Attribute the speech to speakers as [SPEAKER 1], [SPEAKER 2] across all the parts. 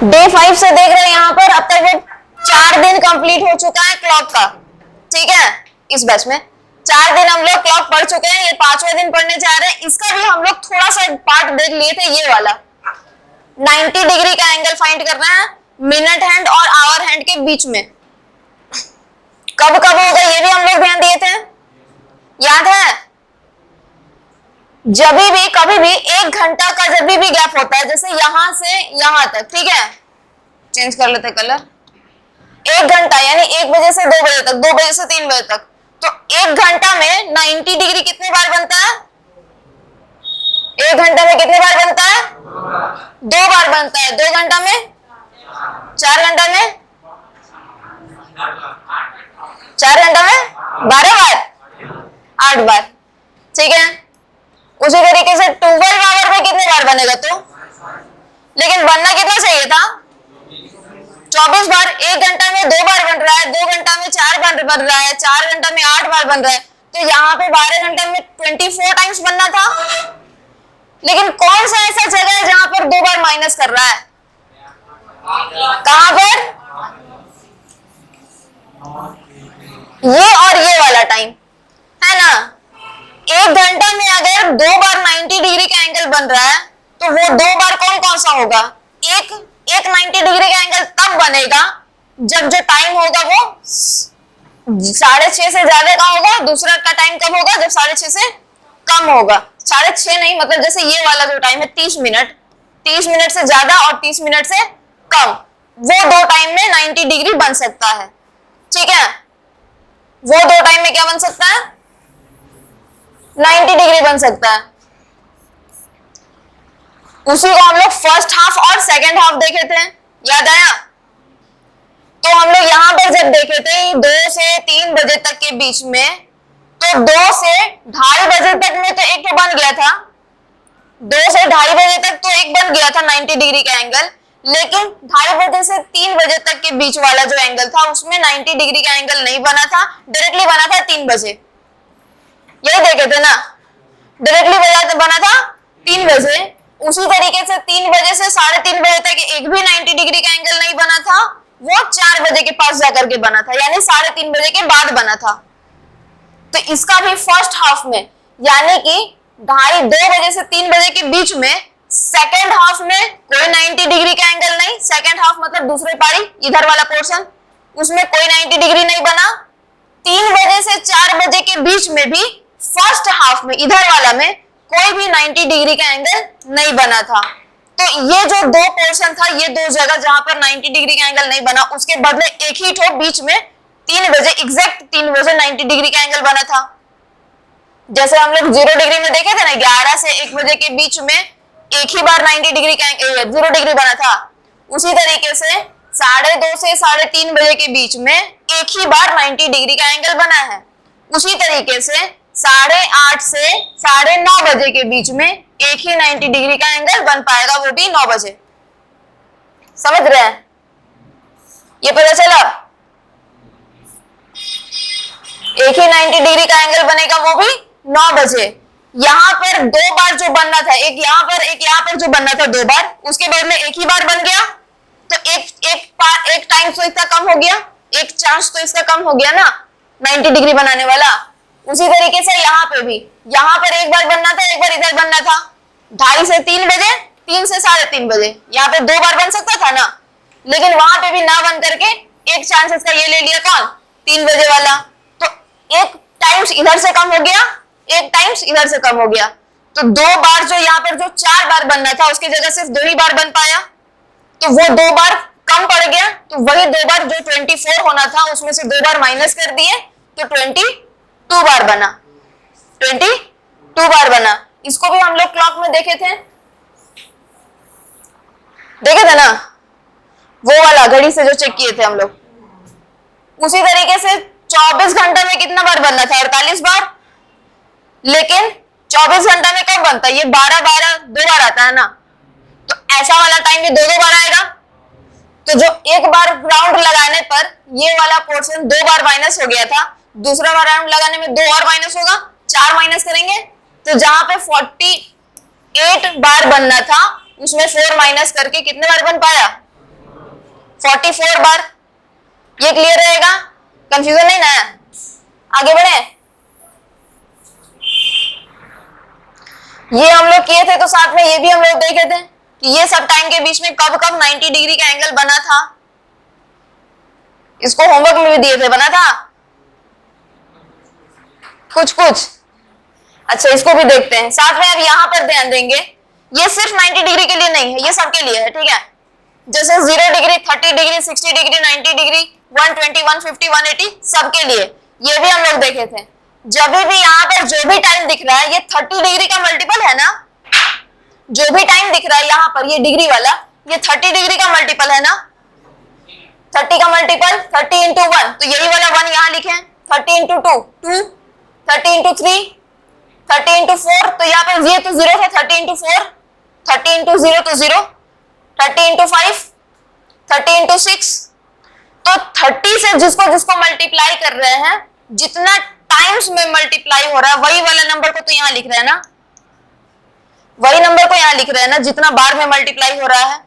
[SPEAKER 1] Day 5 से देख रहे हैं यहाँ पर अब तक 4 दिन कंप्लीट हो चुका है क्लॉक का, ठीक है। इस बैच में 4 दिन हम लोग क्लॉक पढ़ चुके हैं, ये 5वें दिन पढ़ने जा रहे हैं। इसका भी हम लोग थोड़ा सा पार्ट देख लिए थे, ये वाला 90 डिग्री का एंगल फाइंड करना है मिनट हैंड और आवर हैंड के बीच में। कब कब होगा ये भी हम लोग ध्यान दिए थे, याद है। जब भी कभी भी 1 घंटा का जब भी गैप होता है, जैसे यहां से यहां तक, ठीक है, चेंज कर लेते कलर। 1 घंटा यानी 1 बजे से 2 बजे तक, 2 बजे से 3 बजे तक, तो 1 घंटा में 90 डिग्री कितने बार बनता है? 1 घंटा में कितने बार बनता है? 2 बार बनता है। 2 घंटा में 4 घंटा में 4 घंटा में 12 बार 8 बार, ठीक है। उसी तरीके से 12 आवर में कितने बार बनेगा? तो लेकिन बनना कितना चाहिए था? 24 बार। 1 घंटा में 2 बार बन रहा है, 2 घंटा में 4 बार बन रहा है, 4 घंटा में 8 बार बन रहा है, तो यहाँ पे 12 घंटे में 24 टाइम्स बनना था। लेकिन कौन सा ऐसा जगह है जहां पर 2 बार माइनस कर रहा है? कहां पर? ये और ये वाला टाइम है ना। 1 घंटा में अगर 2 बार 90 डिग्री का एंगल बन रहा है, तो वो 2 बार कौन कौन सा होगा? एक 90 डिग्री का एंगल तब बनेगा जब जो टाइम होगा वो 6:30 से ज्यादा का होगा। दूसरा का टाइम कब होगा? जब 6:30 से कम होगा। 6:30 नहीं, मतलब जैसे ये वाला जो टाइम है 30 मिनट, 30 मिनट से ज्यादा और 30 मिनट से कम, वो 2 टाइम में 90 डिग्री बन सकता है, ठीक है। वो 2 टाइम में क्या बन सकता है? 90 डिग्री बन सकता है। उसी को हम लोग फर्स्ट हाफ और सेकंड हाफ देखे थे, याद आया? तो हम लोग यहां पर जब देखे थे 2 से 3 बजे तक के बीच में, तो 2 से 2:30 बजे तक में तो एक तो बन गया था, 2 से 2:30 बजे तक तो एक बन गया था 90 डिग्री का एंगल। लेकिन 2:30 बजे से 3 बजे तक के बीच वाला जो एंगल था उसमें 90 डिग्री का एंगल नहीं बना था, डायरेक्टली बना था 3 बजे। यही देखे थे ना, डायरेक्टली बना था 3 बजे। उसी तरीके से 3 बजे से 3:30 बजे तक एक भी 90 डिग्री का एंगल नहीं बना था, वो 4 बजे के पास जाकर के बना था, यानी 3:30 बजे के बाद बना था। तो इसका भी फर्स्ट हाफ में, यानी कि 2:30 बजे से 3 बजे के बीच में, सेकेंड हाफ में कोई 90 डिग्री का एंगल नहीं। सेकेंड हाफ मतलब दूसरी पारी, इधर वाला पोर्शन, उसमें कोई 90 डिग्री नहीं बना। 3 बजे से 4 बजे के बीच में भी फर्स्ट हाफ में, इधर वाला में कोई भी 90 डिग्री का एंगल नहीं बना था। तो ये जो 2 पोर्शन था, ये 2 जगह जहां पर 90 डिग्री का एंगल नहीं बना, उसके बदले एक ही ठो बीच में 3 बजे, एग्जैक्ट 3 बजे 90 डिग्री का एंगल बना था। जैसे हम लोग 0 डिग्री में देखे थे ना, 11 से 1 बजे के बीच में एक ही बार 90 डिग्री का 0 डिग्री बना था। उसी तरीके से 2:30 से 3:30 बजे के बीच में एक ही बार 90 डिग्री का एंगल बना है। उसी तरीके से 8:30 से 9:30 बजे के बीच में एक ही 90 डिग्री का एंगल बन पाएगा, वो भी 9 बजे। समझ रहे हैं? ये पता चला? एक ही 90 डिग्री का एंगल बनेगा, वो भी 9 बजे। यहां पर 2 बार जो बनना था, एक यहां पर जो बनना था 2 बार, उसके बदले एक ही बार बन गया, तो एक टाइम तो इसका कम हो गया, एक चांस तो इसका कम हो गया ना 90 डिग्री बनाने वाला। उसी तरीके से यहाँ पे भी, यहाँ पर एक बार बनना था, एक बार इधर बनना था। 2:30 से 3 बजे, 3 से 3:30 बजे, यहाँ पे 2 बार बन सकता था ना, लेकिन वहां पे भी ना बन करके एक चांस इसका ये ले लिया, कौन? 3 बजे वाला। तो एक टाइम्स इधर से कम हो गया, एक टाइम्स इधर से कम हो गया। तो 2 बार जो यहाँ पर जो 4 बार बनना था, उसकी जगह सिर्फ 2 ही बार बन पाया, तो वो 2 बार कम पड़ गया। तो वही 2 बार जो 24 होना था, उसमें से 2 बार माइनस कर दिए, तो 22 बार बना, 22 बार बना। इसको भी हम लोग क्लॉक में देखे थे ना, वो वाला घड़ी से जो चेक किए थे हम लोग। उसी तरीके से 24 घंटे में कितना बार बनना था? 48 बार। लेकिन 24 घंटे में कब बनता है? ये 12 2 बार आता है ना, तो ऐसा वाला टाइम भी 2 बार आएगा। तो जो एक बार राउंड लगाने पर ये वाला पोर्शन 2 बार माइनस हो गया था, दूसरा बार राउंड लगाने में 2 और माइनस होगा, 4 माइनस करेंगे, तो जहां पे 48 बार बनना था, उसमें 4 माइनस करके कितने बार बन पाया? 44 बार। ये क्लियर रहेगा, कंफ्यूजन नहीं ना है। आगे बढ़े। ये हम लोग किए थे, तो साथ में ये भी हम लोग देखे थे कि ये सब टाइम के बीच में कब कब 90 डिग्री का एंगल बना था। इसको होमवर्क में भी दिए थे, बना था कुछ कुछ। अच्छा, इसको भी देखते हैं साथ में। अब यहां पर ध्यान देंगे, ये सिर्फ 90 डिग्री के लिए नहीं है, ये सबके लिए है, ठीक है। जैसे 0 डिग्री, 30 डिग्री, 60 डिग्री, 90 डिग्री, 120, 150, 180 सबके लिए। ये भी हम लोग देखे थे। जब भी यहाँ पर जो भी टाइम दिख रहा है, ये 30 डिग्री का मल्टीपल है ना। जो भी टाइम दिख रहा है यहाँ पर, ये डिग्री वाला, ये 30 डिग्री का मल्टीपल है ना। 30 का मल्टीपल 30 इंटू 1, तो यही वाला 1 यहाँ लिखे। 30 इंटू 2 2, 30 इंटू 3, 30 इंटू 4, तो यहाँ पर ये तो 0 था। 30 इंटू 4, 30 इंटू 0 तो 0, 30 इंटू 5, 30 इंटू 6। तो 30 से जिसको जिसको मल्टीप्लाई कर रहे हैं, जितना टाइम्स में मल्टीप्लाई हो रहा है, वही वाला नंबर को तो यहाँ लिख रहे हैं ना। वही नंबर को यहाँ लिख रहे हैं ना, जितना बार में मल्टीप्लाई हो रहा है।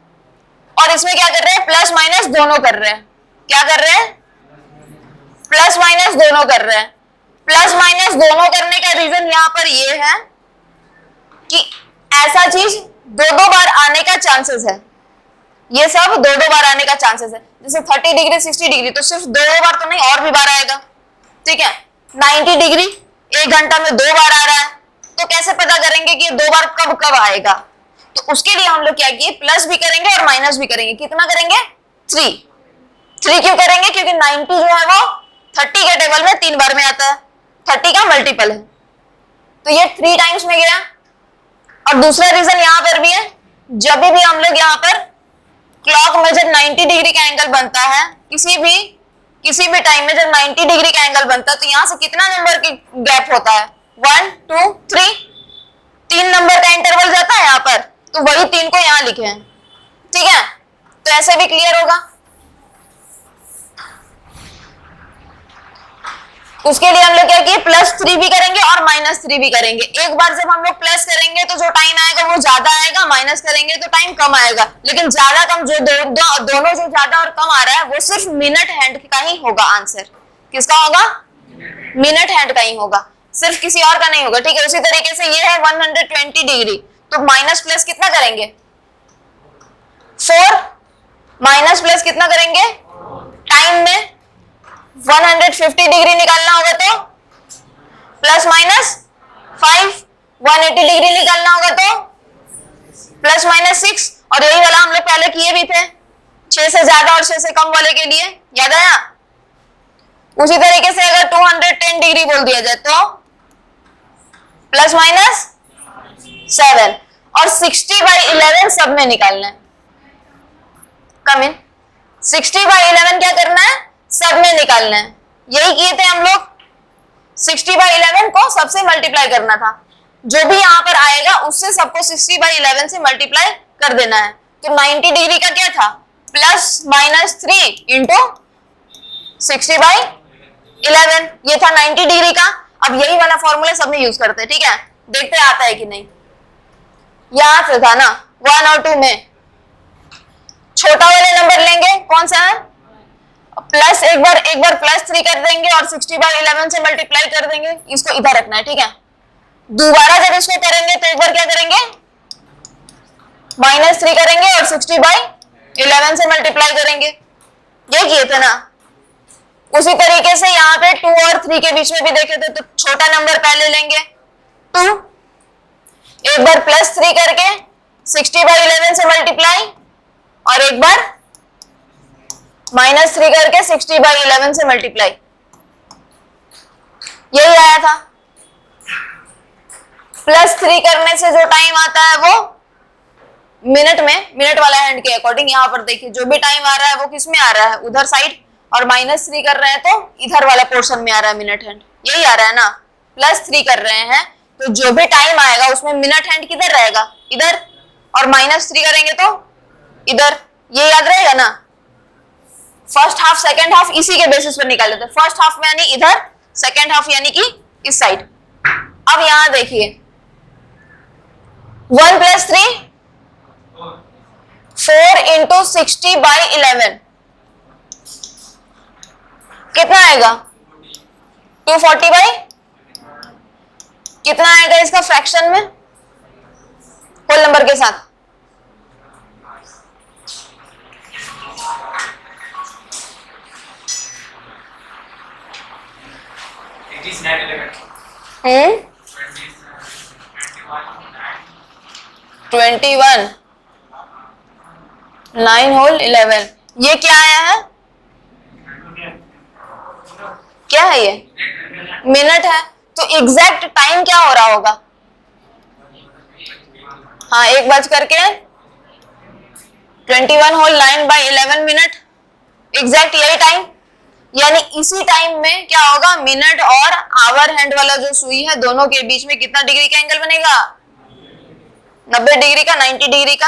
[SPEAKER 1] और इसमें क्या कर रहे हैं, प्लस माइनस दोनों कर रहे हैं। क्या कर रहे हैं, प्लस माइनस दोनों कर रहे हैं। प्लस माइनस दोनों करने का रीजन यहाँ पर ये है कि ऐसा चीज दो दो बार आने का चांसेस है। ये सब दो दो बार आने का चांसेस है। जैसे 30 डिग्री, 60 डिग्री, तो सिर्फ दो बार तो नहीं, और भी बार आएगा, ठीक है। 90 डिग्री 1 घंटा में 2 बार आ रहा है, तो कैसे पता करेंगे कि ये 2 बार कब कब आएगा। तो उसके लिए हम लोग क्या किए, प्लस भी करेंगे और माइनस भी करेंगे। कितना करेंगे, 3 क्यों करेंगे, क्योंकि 90 जो है वो 30 के टेबल में 3 बार में आता है, 30 का मल्टीपल है, तो ये 3 टाइम्स में गया। और दूसरा रीजन यहां पर भी है, जब भी हम लोग यहाँ पर क्लॉक में जब 90 डिग्री का एंगल बनता है, किसी भी टाइम में जब 90 डिग्री का एंगल बनता है, तो यहां से कितना नंबर की गैप होता है, 1 2 3, 3 नंबर का इंटरवल जाता है यहाँ पर, तो वही 3 को यहाँ लिखे हैं, ठीक है। तो ऐसे भी क्लियर होगा। उसके लिए हम लोग क्या किए, +3 भी करेंगे और -3 भी करेंगे। एक बार जब हम लोग प्लस करेंगे तो जो टाइम आएगा वो ज्यादा आएगा, माइनस करेंगे तो टाइम कम आएगा। लेकिन ज्यादा कम जो दोनों जो ज्यादा और कम आ रहा है, वो सिर्फ मिनट हैंड का ही होगा आंसर। किसका होगा, मिनट हैंड का ही होगा, सिर्फ किसी और का नहीं होगा, ठीक है। उसी तरीके से ये है 120 डिग्री, तो माइनस प्लस कितना करेंगे, 4, माइनस प्लस कितना करेंगे, टाइम में 150 डिग्री निकालना होगा तो प्लस माइनस 5, 180 डिग्री निकालना होगा तो प्लस माइनस 6। और यही वाला हम लोग पहले किए भी थे, 6 से ज्यादा और 6 से कम वाले के लिए, याद आया। उसी तरीके से अगर 210 डिग्री बोल दिया जाए तो प्लस माइनस 7, और 60/11 सब में निकालना है। कम इन 60/11 क्या करना है, सब में निकालना है। यही किए थे हम लोग, 60/11 को सबसे मल्टीप्लाई करना था। जो भी यहां पर आएगा उससे सबको 60/11 से मल्टीप्लाई कर देना है। तो 90 डिग्री का क्या था, +-3 इंटू 60/11, ये था 90 डिग्री का। अब यही वाला फॉर्मूला सब में यूज करते हैं, ठीक है। देखते आता है कि नहीं। यहां से था ना 1 और 2 में, छोटा वाले नंबर लेंगे, कौन सा है, प्लस एक बार +3 कर देंगे और 60/11 से मल्टीप्लाई कर देंगे, इसको इधर रखना है, ठीक है। दोबारा जब इसको करेंगे तो एक बार क्या करेंगे, -3 करेंगे और 60/11 से मल्टीप्लाई करेंगे। ये किए थे ना। उसी तरीके से यहाँ पे 2 और 3 के बीच में भी देखे थे, तो छोटा नंबर पहले लेंगे 2, एक बार +3 करके 60/11 से मल्टीप्लाई, और एक बार -3 करके 60/11 से मल्टीप्लाई। यही आया था। +3 करने से जो टाइम आता है वो मिनट में, मिनट वाला हैंड के अकॉर्डिंग यहाँ पर देखिए, जो भी टाइम आ रहा है वो किस में आ रहा है, उधर साइड, और -3 कर रहे हैं तो इधर वाला पोर्शन में आ रहा है मिनट हैंड। यही आ रहा है ना, +3 कर रहे हैं तो जो भी टाइम आएगा उसमें मिनट हैंड किधर रहेगा, इधर, और -3 करेंगे तो इधर। ये याद रहेगा ना। फर्स्ट हाफ सेकेंड हाफ इसी के बेसिस पर निकाल लेते हैं। फर्स्ट हाफ में यानी इधर, सेकेंड हाफ यानी कि इस साइड। अब यहां देखिए 1 + 3 4 इंटू 60/11, कितना आएगा 240 बाई कितना आएगा इसका फ्रैक्शन में होल नंबर के साथ? हम्म 21 9 होल 11 ये क्या आया है? क्या है ये? मिनट है। तो एग्जैक्ट टाइम क्या हो रहा होगा? हाँ 1:21 होल 9/11 मिनट, एग्जैक्ट यही टाइम। यानी इसी टाइम में क्या होगा, मिनट और आवर हैंड वाला जो सुई है दोनों के बीच में कितना डिग्री का एंगल बनेगा? 90 डिग्री का, 90 डिग्री का।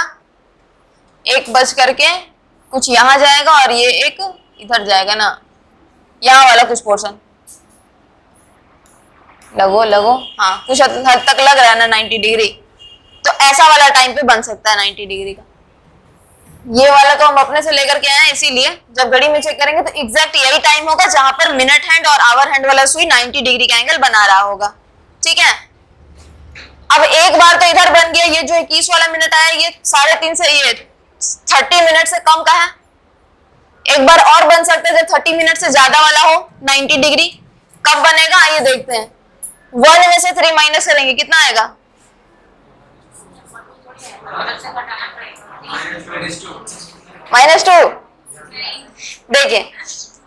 [SPEAKER 1] 1 कुछ यहां जाएगा और ये एक इधर जाएगा ना, यहाँ वाला कुछ पोर्शन लगो हाँ कुछ हद तक लग रहा है ना 90 डिग्री। तो ऐसा वाला टाइम पे बन सकता है 90 डिग्री का। ये वाला तो हम अपने से लेकर के आए हैं, इसीलिए जब घड़ी में चेक करेंगे तो एग्जैक्ट यही टाइम होगा जहां पर मिनट हैंड और आवर हैंड वाला सुई 90 डिग्री का एंगल बना रहा होगा। ठीक है, अब एक बार तो इधर बन गया, ये जो 21 वाला मिनट आया ये 3.5 से ये 30 मिनट से कम का है। एक बार और बन सकता है जब 30 मिनट से ज्यादा वाला हो 90 डिग्री। कब बनेगा आइए देखते हैं। 1 में से 3 माइनस करेंगे कितना आएगा? -2। देखिए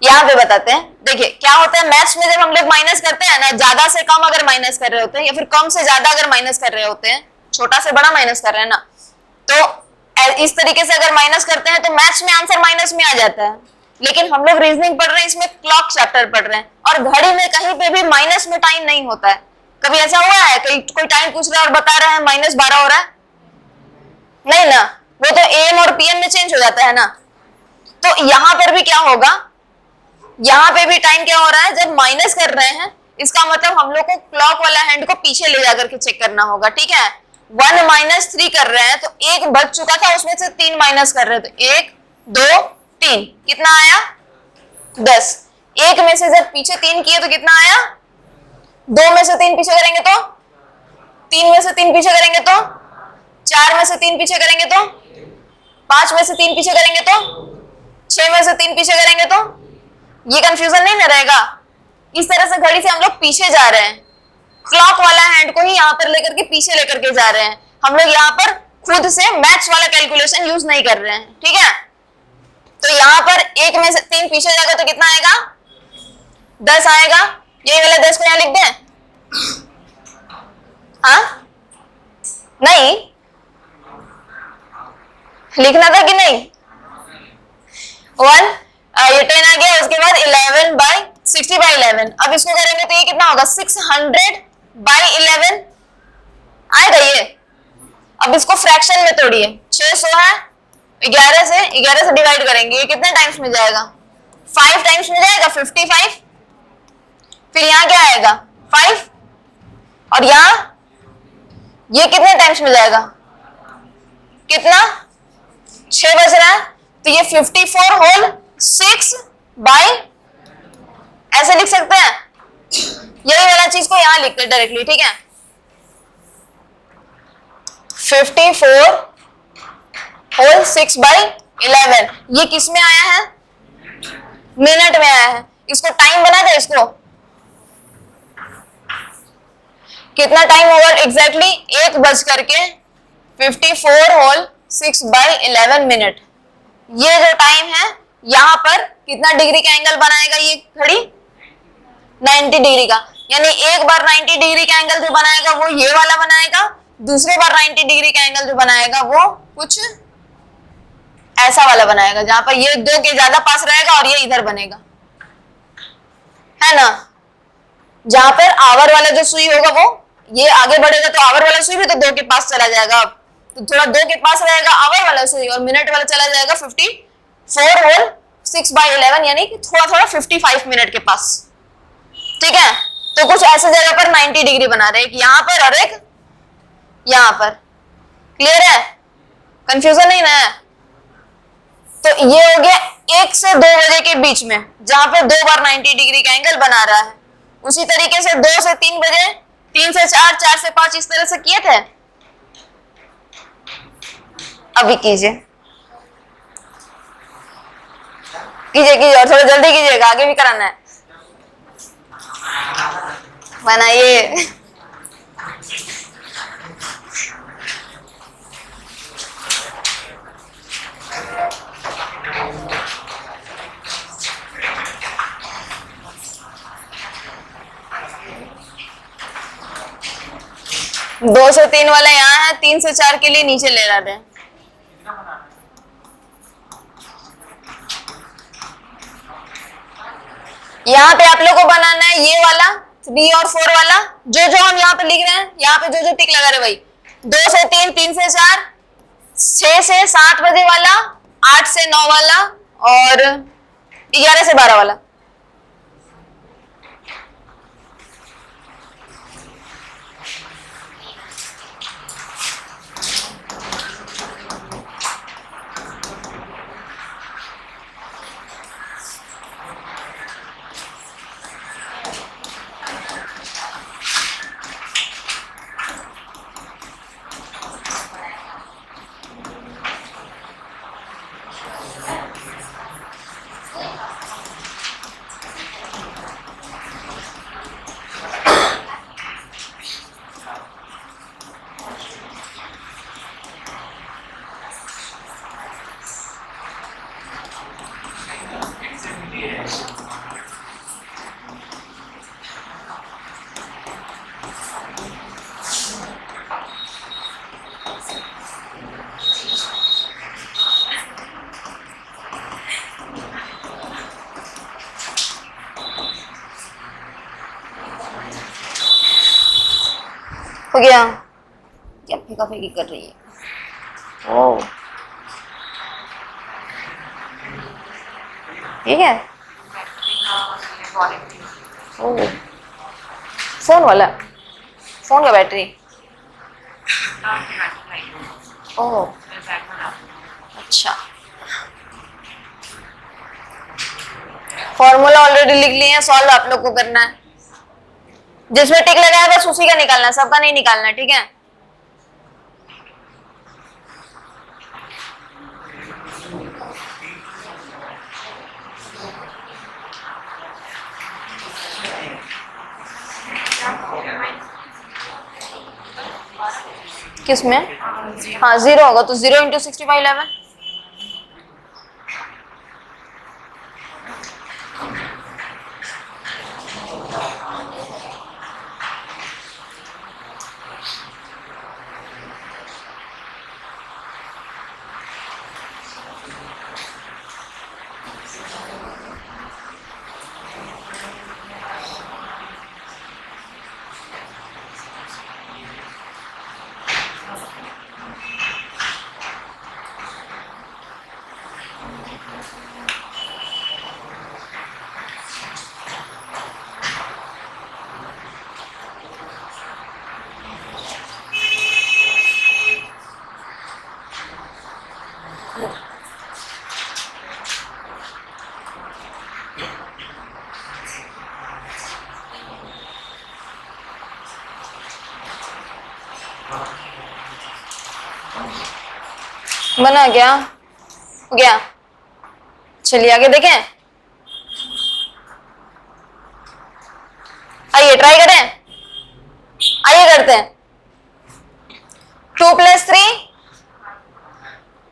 [SPEAKER 1] यहाँ पे बताते हैं, देखिए क्या होता है मैथ्स में जब हम लोग माइनस करते हैं ना, ज्यादा से कम अगर माइनस कर रहे होते हैं या फिर कम से ज्यादा अगर माइनस कर रहे होते हैं, छोटा से बड़ा माइनस कर रहे हैं ना, तो इस तरीके से अगर माइनस करते हैं तो मैथ्स में आंसर माइनस में आ जाता है। लेकिन हम लोग रीजनिंग पढ़ रहे हैं, इसमें क्लॉक चैप्टर पढ़ रहे हैं और घड़ी में कहीं पे भी माइनस में टाइम नहीं होता है। कभी ऐसा हुआ है कोई टाइम पूछ रहा है और बता रहा है -12 हो रहा है? नहीं ना, वो तो एएम और पीएम में चेंज हो जाता है ना। तो यहाँ पर भी क्या होगा, यहाँ पे भी टाइम क्या हो रहा है जब माइनस कर रहे हैं, इसका मतलब हम लोग को क्लॉक वाला हैंड को पीछे ले जाकर के चेक करना होगा। ठीक है, 1 - 3 कर रहे हैं तो 1 बच चुका था, उसमें से 3 माइनस कर रहे हैं तो 1 2 3 कितना आया? 10। 1 में से जब पीछे 3 किए तो कितना आया? 2 में से 3 पीछे करेंगे तो 3 में से 3 पीछे करेंगे तो 4 में से 3 पीछे करेंगे तो 5 में से 3 पीछे करेंगे तो 6 में से 3 पीछे करेंगे तो ये कंफ्यूजन नहीं ना रहेगा। इस तरह से घड़ी से हम लोग पीछे जा रहे हैं, क्लॉक वाला हैंड को ही यहाँ पर लेकर के पीछे लेकर के जा रहे हैं। हम लोग यहाँ पर खुद से मैथ्स वाला कैलकुलेशन यूज नहीं कर रहे हैं। ठीक है, तो यहाँ पर 1 में से 3 पीछे जाएगा तो कितना आएगा? 10 आएगा। यही वाला 10 को यहाँ लिख दें? हाँ नहीं लिखना था कि नहीं? 1 ये 10 आ गया, उसके बाद 11/60/11। अब इसको करेंगे तो ये कितना होगा? 600/11 आएगा ये। अब इसको फ्रैक्शन में तोड़िए, 600 है, 11 से डिवाइड करेंगे, ये कितने टाइम्स में जाएगा? 5 टाइम्स में जाएगा, 55। फिर यहाँ क्या आएगा? 5 और यहाँ ये कितने टाइम्स में जाएगा? कितना? 6 बच रहा है तो ये 54 होल 6 बाई ऐसे लिख सकते हैं। यही वाला चीज को यहां लिखते डायरेक्टली। ठीक है, 54 होल 6/11 ये किस में आया है? मिनट में आया है। इसको टाइम बना दे, इसको कितना टाइम होगा एग्जैक्टली? 1:54 whole 6/11 minute. ये जो टाइम है यहाँ पर कितना डिग्री का एंगल बनाएगा ये घड़ी? 90 डिग्री का। यानी एक बार 90 डिग्री का एंगल जो बनाएगा वो ये वाला बनाएगा, दूसरे बार 90 डिग्री का एंगल जो बनाएगा वो कुछ ऐसा वाला बनाएगा, जहां पर ये 2 के ज्यादा पास रहेगा और ये इधर बनेगा, है ना। जहां पर आवर वाला जो सुई होगा वो ये आगे बढ़ेगा तो आवर वाला सुई भी तो 2 के पास चला जाएगा। अब तो थोड़ा 2 के पास रहेगा आवर वाला सुई और मिनट वाला चला जाएगा 54 होल 6/11 यानी कि थोड़ा 55 मिनट के पास। ठीक है, तो कुछ ऐसे जगह पर 90 डिग्री बना रहे हैं, एक यहाँ पर और एक यहाँ पर। क्लियर है? कंफ्यूजन नहीं ना है? तो ये हो गया 1 से 2 बजे के बीच में, जहां पे 2 बार 90 डिग्री का एंगल बना रहा है। उसी तरीके से 2 से 3 बजे, 3 से 4, 4 से 5, इस तरह से किए थे। अभी कीजिए कीजिए कीजिए, और थोड़ा जल्दी कीजिएगा, आगे भी कराना है। बनाइए। दो से 3 वाला यहाँ है, 3 से 4 के लिए नीचे ले रहे हैं। यहाँ पे आप लोग को बनाना है ये वाला 3 और 4 वाला, जो जो हम यहाँ पे लिख रहे हैं, यहाँ पे जो जो टिक लगा रहे भाई। 2 से 3, 3 से 4, 6 से 7 बजे वाला, 8 से 9 वाला और 11 से 12 वाला। हो गया? क्या फेंका फेंकी कर रही है? ओ ठीक है। ओ फोन वाला, फोन का बैटरी। ओ अच्छा, फॉर्मूला ऑलरेडी लिख लिए हैं, सॉल्व आप लोग को करना है। जिसमें टिक लगा है बस उसी का निकालना है, सबका नहीं निकालना, ठीक है। किसमें? हाँ 0 होगा तो 0 इंटू 65 11। बना गया? हो गया? चलिए आगे देखें। आइए ट्राई करें, आइए करते हैं। 2 + 3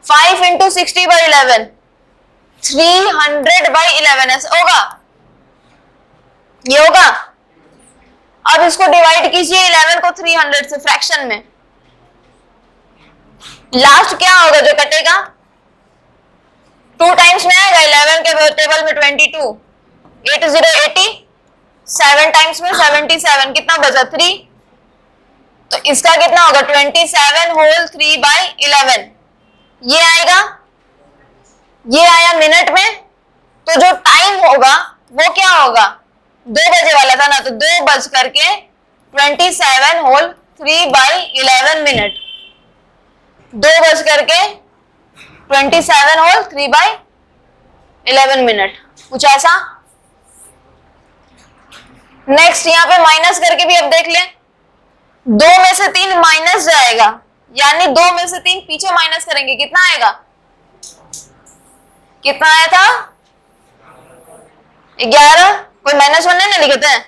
[SPEAKER 1] 5 इंटू 60/11 300/11 ऐसे होगा, ये होगा। अब इसको डिवाइड कीजिए 11 को 300 से फ्रैक्शन में। लास्ट क्या होगा जो कटेगा? 2 टाइम्स में आएगा 11 के टेबल में 22, 8 0 80, 7 टाइम्स में 77, कितना बचा 3। तो इसका कितना होगा 27 होल 3/11, ये आएगा। ये आया मिनट में, तो जो टाइम होगा वो क्या होगा? 2 बजे वाला था ना, तो 2 बज करके 27 होल 3/11 मिनट, 2 बज करके 27 होल 11 मिनट, कुछ ऐसा। नेक्स्ट यहाँ पे माइनस करके भी अब देख ले, 2 में से 3 माइनस जाएगा, यानी 2 में से 3 पीछे माइनस करेंगे, कितना आएगा, कितना आया था 11, कोई माइनस वन नहीं लिखते हैं,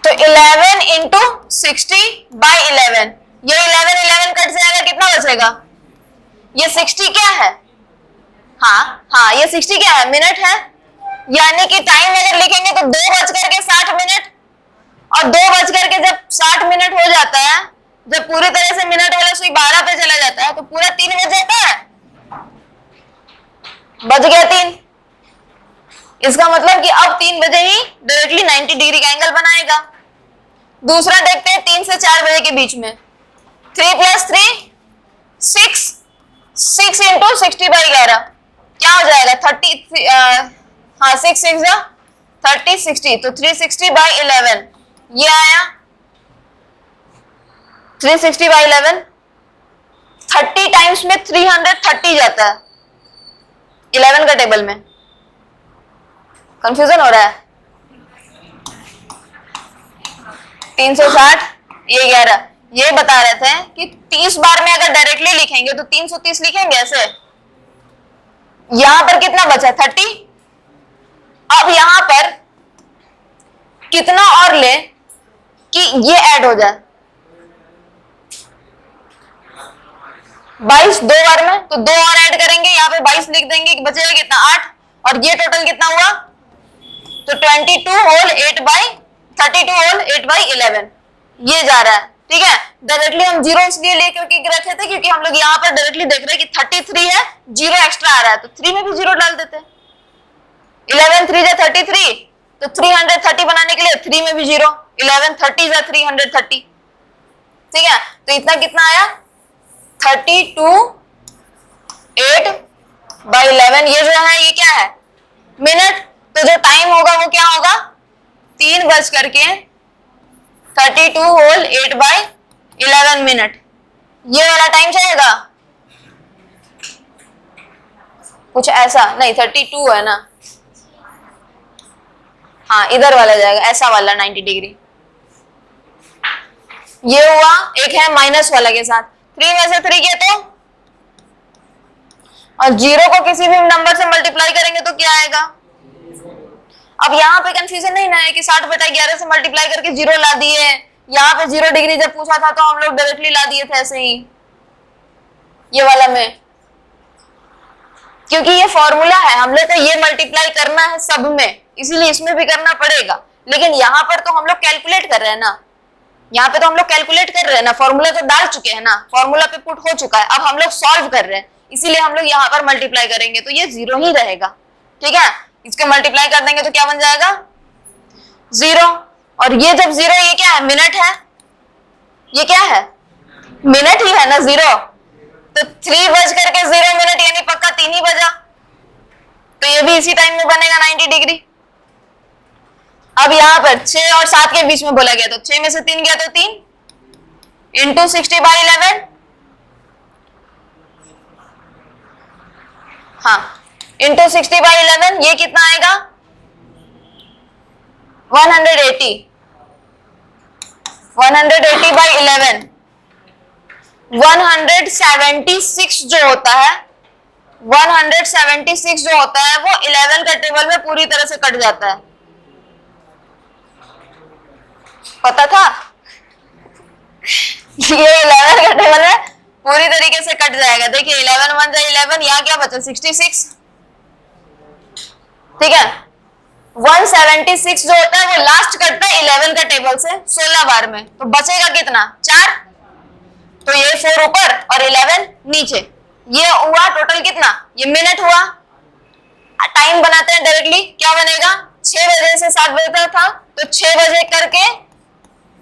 [SPEAKER 1] तो 11 इंटू 60/11, ये 11 कट जाएगा, कितना बचेगा, ये 60 क्या है, हाँ ये 60 क्या है, मिनट है, यानी कि टाइम अगर लिखेंगे तो 2:60 और 2:00 जब 60 मिनट हो जाता है, जब पूरी तरह से मिनट वाला सुई 12 पे चला जाता है तो पूरा 3 बज जाता है, बज गया 3। इसका मतलब कि अब 3 बजे ही डायरेक्टली 90 डिग्री का एंगल बनाएगा। दूसरा देखते हैं 3 से 4 बजे के बीच में, 3 + 3 6, 6 इंटू 60/11 क्या हो जाएगा 30, हाँ 6 6 जा 30 60, तो 360/11 ये आया 360/11, 30 टाइम्स में 330 जाता है 11 का टेबल में, कंफ्यूजन हो रहा है, 360 ये 11, ये बता रहे थे कि 30 बार में अगर डायरेक्टली लिखेंगे तो 330 लिखेंगे ऐसे, यहां पर कितना बचा 30, अब यहां पर कितना और ले कि ये ऐड हो जाए, 22 2 बार में, तो 2 और ऐड करेंगे, यहाँ पे 22 लिख देंगे, बचेगा कितना 8, और ये टोटल कितना हुआ, तो 22 होल 8/11 ये जा रहा है, ठीक है। डायरेक्टली हम 0 इसलिए लेकर के रखे थे क्योंकि हम लोग यहाँ पर डायरेक्टली देख रहे हैं कि 33 है, 0 एक्स्ट्रा आ रहा है, तो 3 में भी 0 डाल देते हैं, 11 3 जा 33, तो 330 बनाने के लिए 3 में भी 0, 11 30 जा 330, ठीक है। तो इतना कितना आया 32 8/11, ये जो है ये क्या है मिनट, तो जो टाइम होगा वो क्या होगा 3:32 होल 8/11 मिनट, ये वाला टाइम जाएगा, कुछ ऐसा नहीं 32 है ना, हाँ इधर वाला जाएगा, ऐसा वाला 90 डिग्री, ये हुआ। एक है माइनस वाला के साथ, 3 में से 3 किया तो, और 0 को किसी भी नंबर से मल्टीप्लाई करेंगे तो क्या आएगा, अब यहाँ पे कंफ्यूजन नहीं ना है कि 60/11 से मल्टीप्लाई करके 0 ला दिए, यहाँ पे 0 डिग्री जब पूछा था तो हम लोग डायरेक्टली ला दिए थे ऐसे ही ये वाला में, क्योंकि ये फॉर्मूला है, हम लोग को ये मल्टीप्लाई करना है सब में, इसीलिए इसमें भी करना पड़ेगा, लेकिन यहाँ पर तो हम लोग कैलकुलेट कर रहे हैं ना, यहाँ पे तो हम लोग कैलकुलेट कर रहे हैं ना, फॉर्मूला तो डाल चुके हैं ना, फॉर्मूला पे पुट हो चुका है, अब हम लोग सॉल्व कर रहे हैं, इसीलिए हम लोग यहाँ पर मल्टीप्लाई करेंगे तो ये 0 ही रहेगा, ठीक है। इसको मल्टीप्लाई कर देंगे तो क्या बन जाएगा 0, और ये जब 0, ये क्या है मिनट है, ये क्या है मिनट ही है ना 0, तो 3:0 मिनट यानी पक्का 3 ही बजा, तो ये भी इसी टाइम में बनेगा 90 डिग्री। अब यहाँ पर 6 और 7 के बीच में बोला गया, तो 6 में से 3 गया तो 3 इंटू 60/11, हाँ इंटू 60/11, ये कितना आएगा 180, 180/11, 176 जो होता है, 176 जो होता है वो 11 का टेबल में पूरी तरह से कट जाता है, पता था ये 11 का टेबल में पूरी तरीके से कट जाएगा, देखिए 11 1 जा 11, यहाँ क्या बचा 66, ठीक है। 176 जो होता है वो लास्ट कटता है 11 का टेबल से 16 बार में, तो बचेगा कितना 4, तो ये 4 ऊपर और 11 नीचे, ये हुआ टोटल कितना, ये मिनट हुआ। टाइम बनाते हैं डायरेक्टली, क्या बनेगा 6 बजे से 7 बजे तक था, तो 6 बजे करके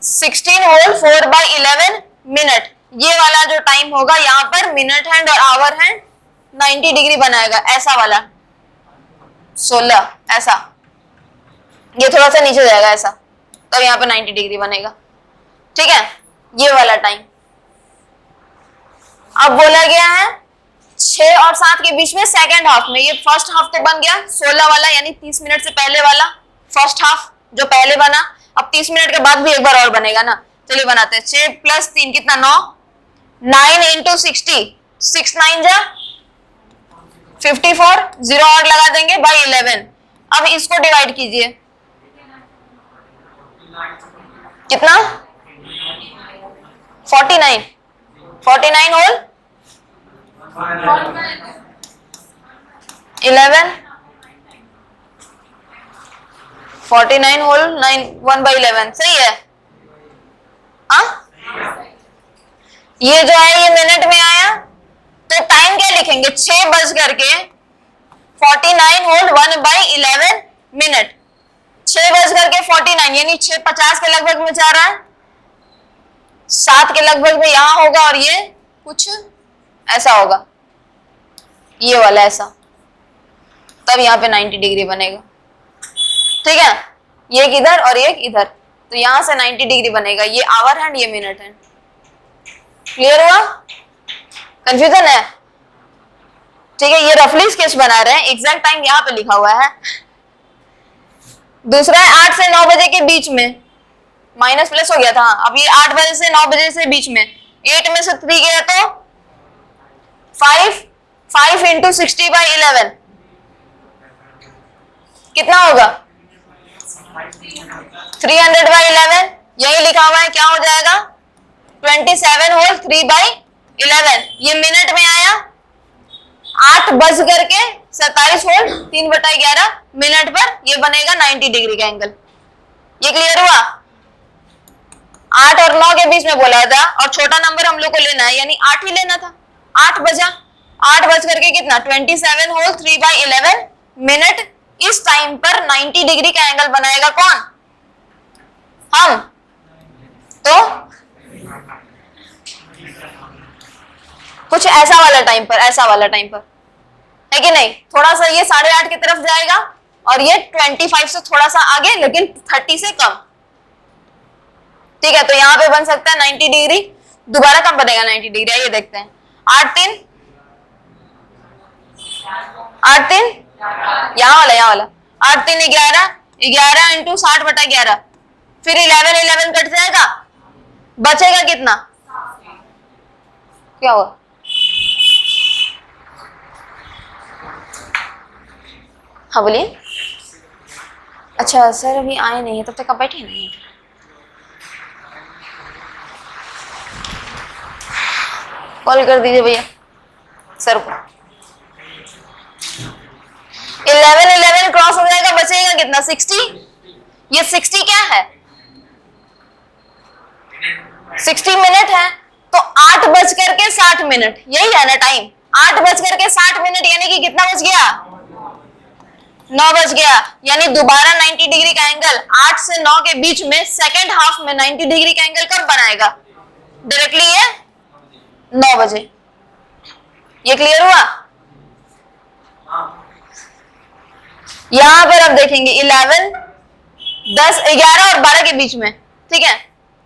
[SPEAKER 1] 16 होल 4/11 मिनट, ये वाला जो टाइम होगा यहाँ पर मिनट हैंड और आवर हैंड 90 डिग्री बनाएगा, ऐसा वाला 16 ऐसा, ये थोड़ा सा नीचे जाएगा ऐसा, तो यहाँ पे 90 डिग्री बनेगा, ठीक है, ये वाला टाइम। अब बोला गया है 6 और 7 के बीच में सेकेंड हाफ में, ये फर्स्ट हाफ तो बन गया 16 वाला, यानी 30 मिनट से पहले वाला फर्स्ट हाफ जो पहले बना। अब 30 मिनट के बाद भी एक बार और बनेगा ना, चलिए बनाते हैं। 6 + 3 कितना 9, 9 × 60, 6 9 जा 54, 0 और लगा देंगे बाई 11। अब इसको डिवाइड कीजिए, कितना 49, 49 होल 11, 49 होल 9 1/11 सही है। हाँ ये जो है ये मिनट में आया, तो टाइम क्या लिखेंगे 6 बज करके 49 होल 1/11 मिनट, 6 बज करके 49 यानी 6:50 के लगभग में जा रहा है, 7 के लगभग में यहां होगा और ये कुछ ऐसा होगा, ये वाला ऐसा, तब यहाँ पे 90 डिग्री बनेगा। ठीक है, ये इधर और ये इधर, तो यहां से 90 डिग्री बनेगा। ये आवर हैंड, ये मिनट हैंड। क्लियर हुआ? कंफ्यूजन है? ठीक है, ये रफली स्केच बना रहे हैं, एग्जैक्ट टाइम यहाँ पे लिखा हुआ है। दूसरा है 8 से 9 बजे के बीच में, माइनस प्लस हो गया था। अब ये 8 बजे से 9 बजे से बीच में, 8 में से 3 गया तो 5 × 60/11 कितना होगा 300/11, यही लिखा हुआ है, क्या हो जाएगा 27 होल 3/11। ये मिनट में आया, 8 बज करके 27 होल 3/11 मिनट पर ये बनेगा 90 डिग्री का एंगल। ये क्लियर हुआ? 8 और 9 के बीच में बोला था और छोटा नंबर हम लोग को लेना है, यानी 8 ही लेना था। 8 बजा, 8 बज करके कितना 27 होल 3/11 मिनट। इस टाइम पर 90 डिग्री का एंगल बनाएगा कौन? हम। तो कुछ ऐसा वाला टाइम पर, ऐसा वाला टाइम पर है कि नहीं, थोड़ा सा ये 8:30 की तरफ जाएगा और ये 25 से थोड़ा सा आगे, लेकिन 30 से कम। ठीक है, तो यहां पे बन सकता है 90 डिग्री। दोबारा कब बनेगा 90 डिग्री, आइए देखते हैं। 8 3 यहाँ वाला 8 3 11, 11 × 60/11, फिर 11 कट जाएगा, बचेगा कितना, क्या हुआ? हाँ बोलिए। अच्छा सर अभी आए नहीं है, तब तक आप बैठे नहीं, कॉल कर दीजिए भैया सर को। 11 क्रॉस हो जाएगा, बचेगा कितना 60। ये 60 क्या है 60 मिनट है, तो 8 बज करके 60 मिनट, यही है ना टाइम। 8 बज करके 60 मिनट यानी कि कितना बज गया 9 बज गया, यानी दोबारा 90 डिग्री का एंगल 8 से 9 के बीच में सेकेंड हाफ में 90 डिग्री का एंगल कब बनाएगा, डायरेक्टली ये 9 बजे। ये क्लियर हुआ? यहां पर अब देखेंगे 11 10 11 और 12 के बीच में। ठीक है,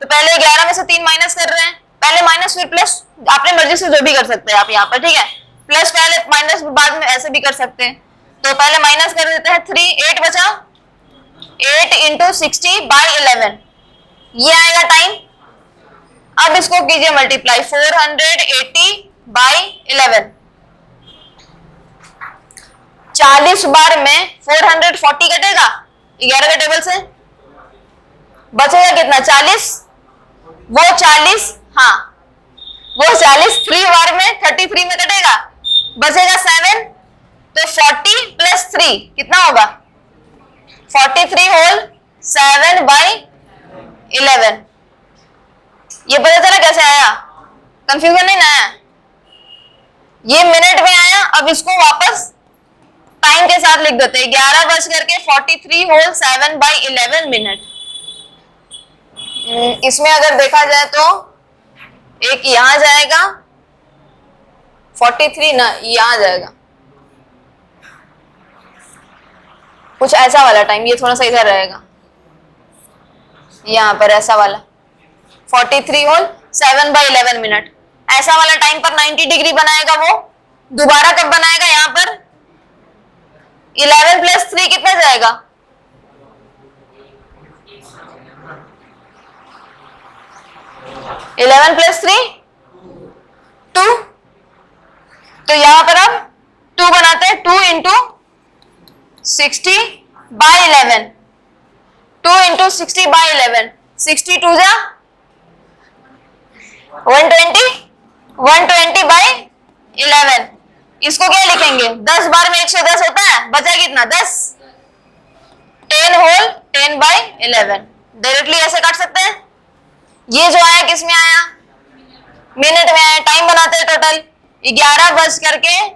[SPEAKER 1] तो पहले 11 में से 3 माइनस कर रहे हैं, पहले माइनस फिर प्लस, अपने मर्जी से जो भी कर सकते हैं आप यहाँ पर। ठीक है, प्लस पहले माइनस बाद में ऐसे भी कर सकते हैं। तो पहले माइनस कर देते हैं 3, 8 बचा, 8 × 60/11 ये आएगा टाइम। अब इसको कीजिए मल्टीप्लाई, 480/11, 40 बार में 440 कटेगा 11 के टेबल से, बचेगा कितना 40, वो 40 हाँ वो 40 3 बार में 33 में कटेगा, बचेगा 7, तो 40 + 3 कितना होगा 43 होल 7/11। ये पता चला कैसे आया, कंफ्यूजन नहीं ना है? ये मिनट में आया। अब इसको वापस टाइम के साथ लिख देते हैं, 11 बज करके 43 होल 7/11 मिनट। इसमें अगर देखा जाए तो एक यहां जाएगा 43 ना, यहां जाएगा कुछ ऐसा वाला टाइम, ये थोड़ा सा इधर रहेगा, यहां पर ऐसा वाला 43 होल 7/11 मिनट। ऐसा वाला टाइम पर 90 डिग्री बनाएगा वो, दोबारा कब बनाएगा? यहाँ पर 11 प्लस 3 कितना जाएगा? 11 प्लस 3 2। तो यहां पर अब 2 बनाते हैं। 2 इंटू 60/11, 2 इंटू 60/11, 62 जा 120, 120/11। इसको क्या लिखेंगे? 10 बार में 110 होता है, बचा कितना? 10। 10 होल 10/11 डायरेक्टली ऐसे काट सकते हैं। ये जो आया किस में आया? मिनट में आया। टाइम बनाते हैं टोटल 11 बज करके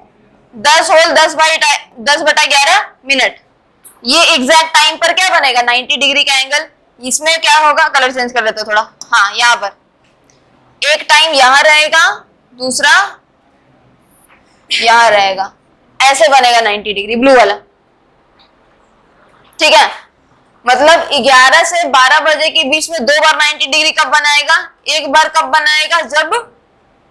[SPEAKER 1] 10 होल 10/11 मिनट। ये एग्जैक्ट टाइम पर क्या बनेगा? 90 डिग्री का एंगल। इसमें क्या होगा? कलर चेंज कर लेते थोड़ा। हाँ, यहां पर एक टाइम यहां रहेगा, दूसरा यहां रहेगा, ऐसे बनेगा 90 डिग्री ब्लू वाला। ठीक है, मतलब 11 से 12 बजे के बीच में 2 बार 90 डिग्री कब बनाएगा? एक बार कब बनाएगा? जब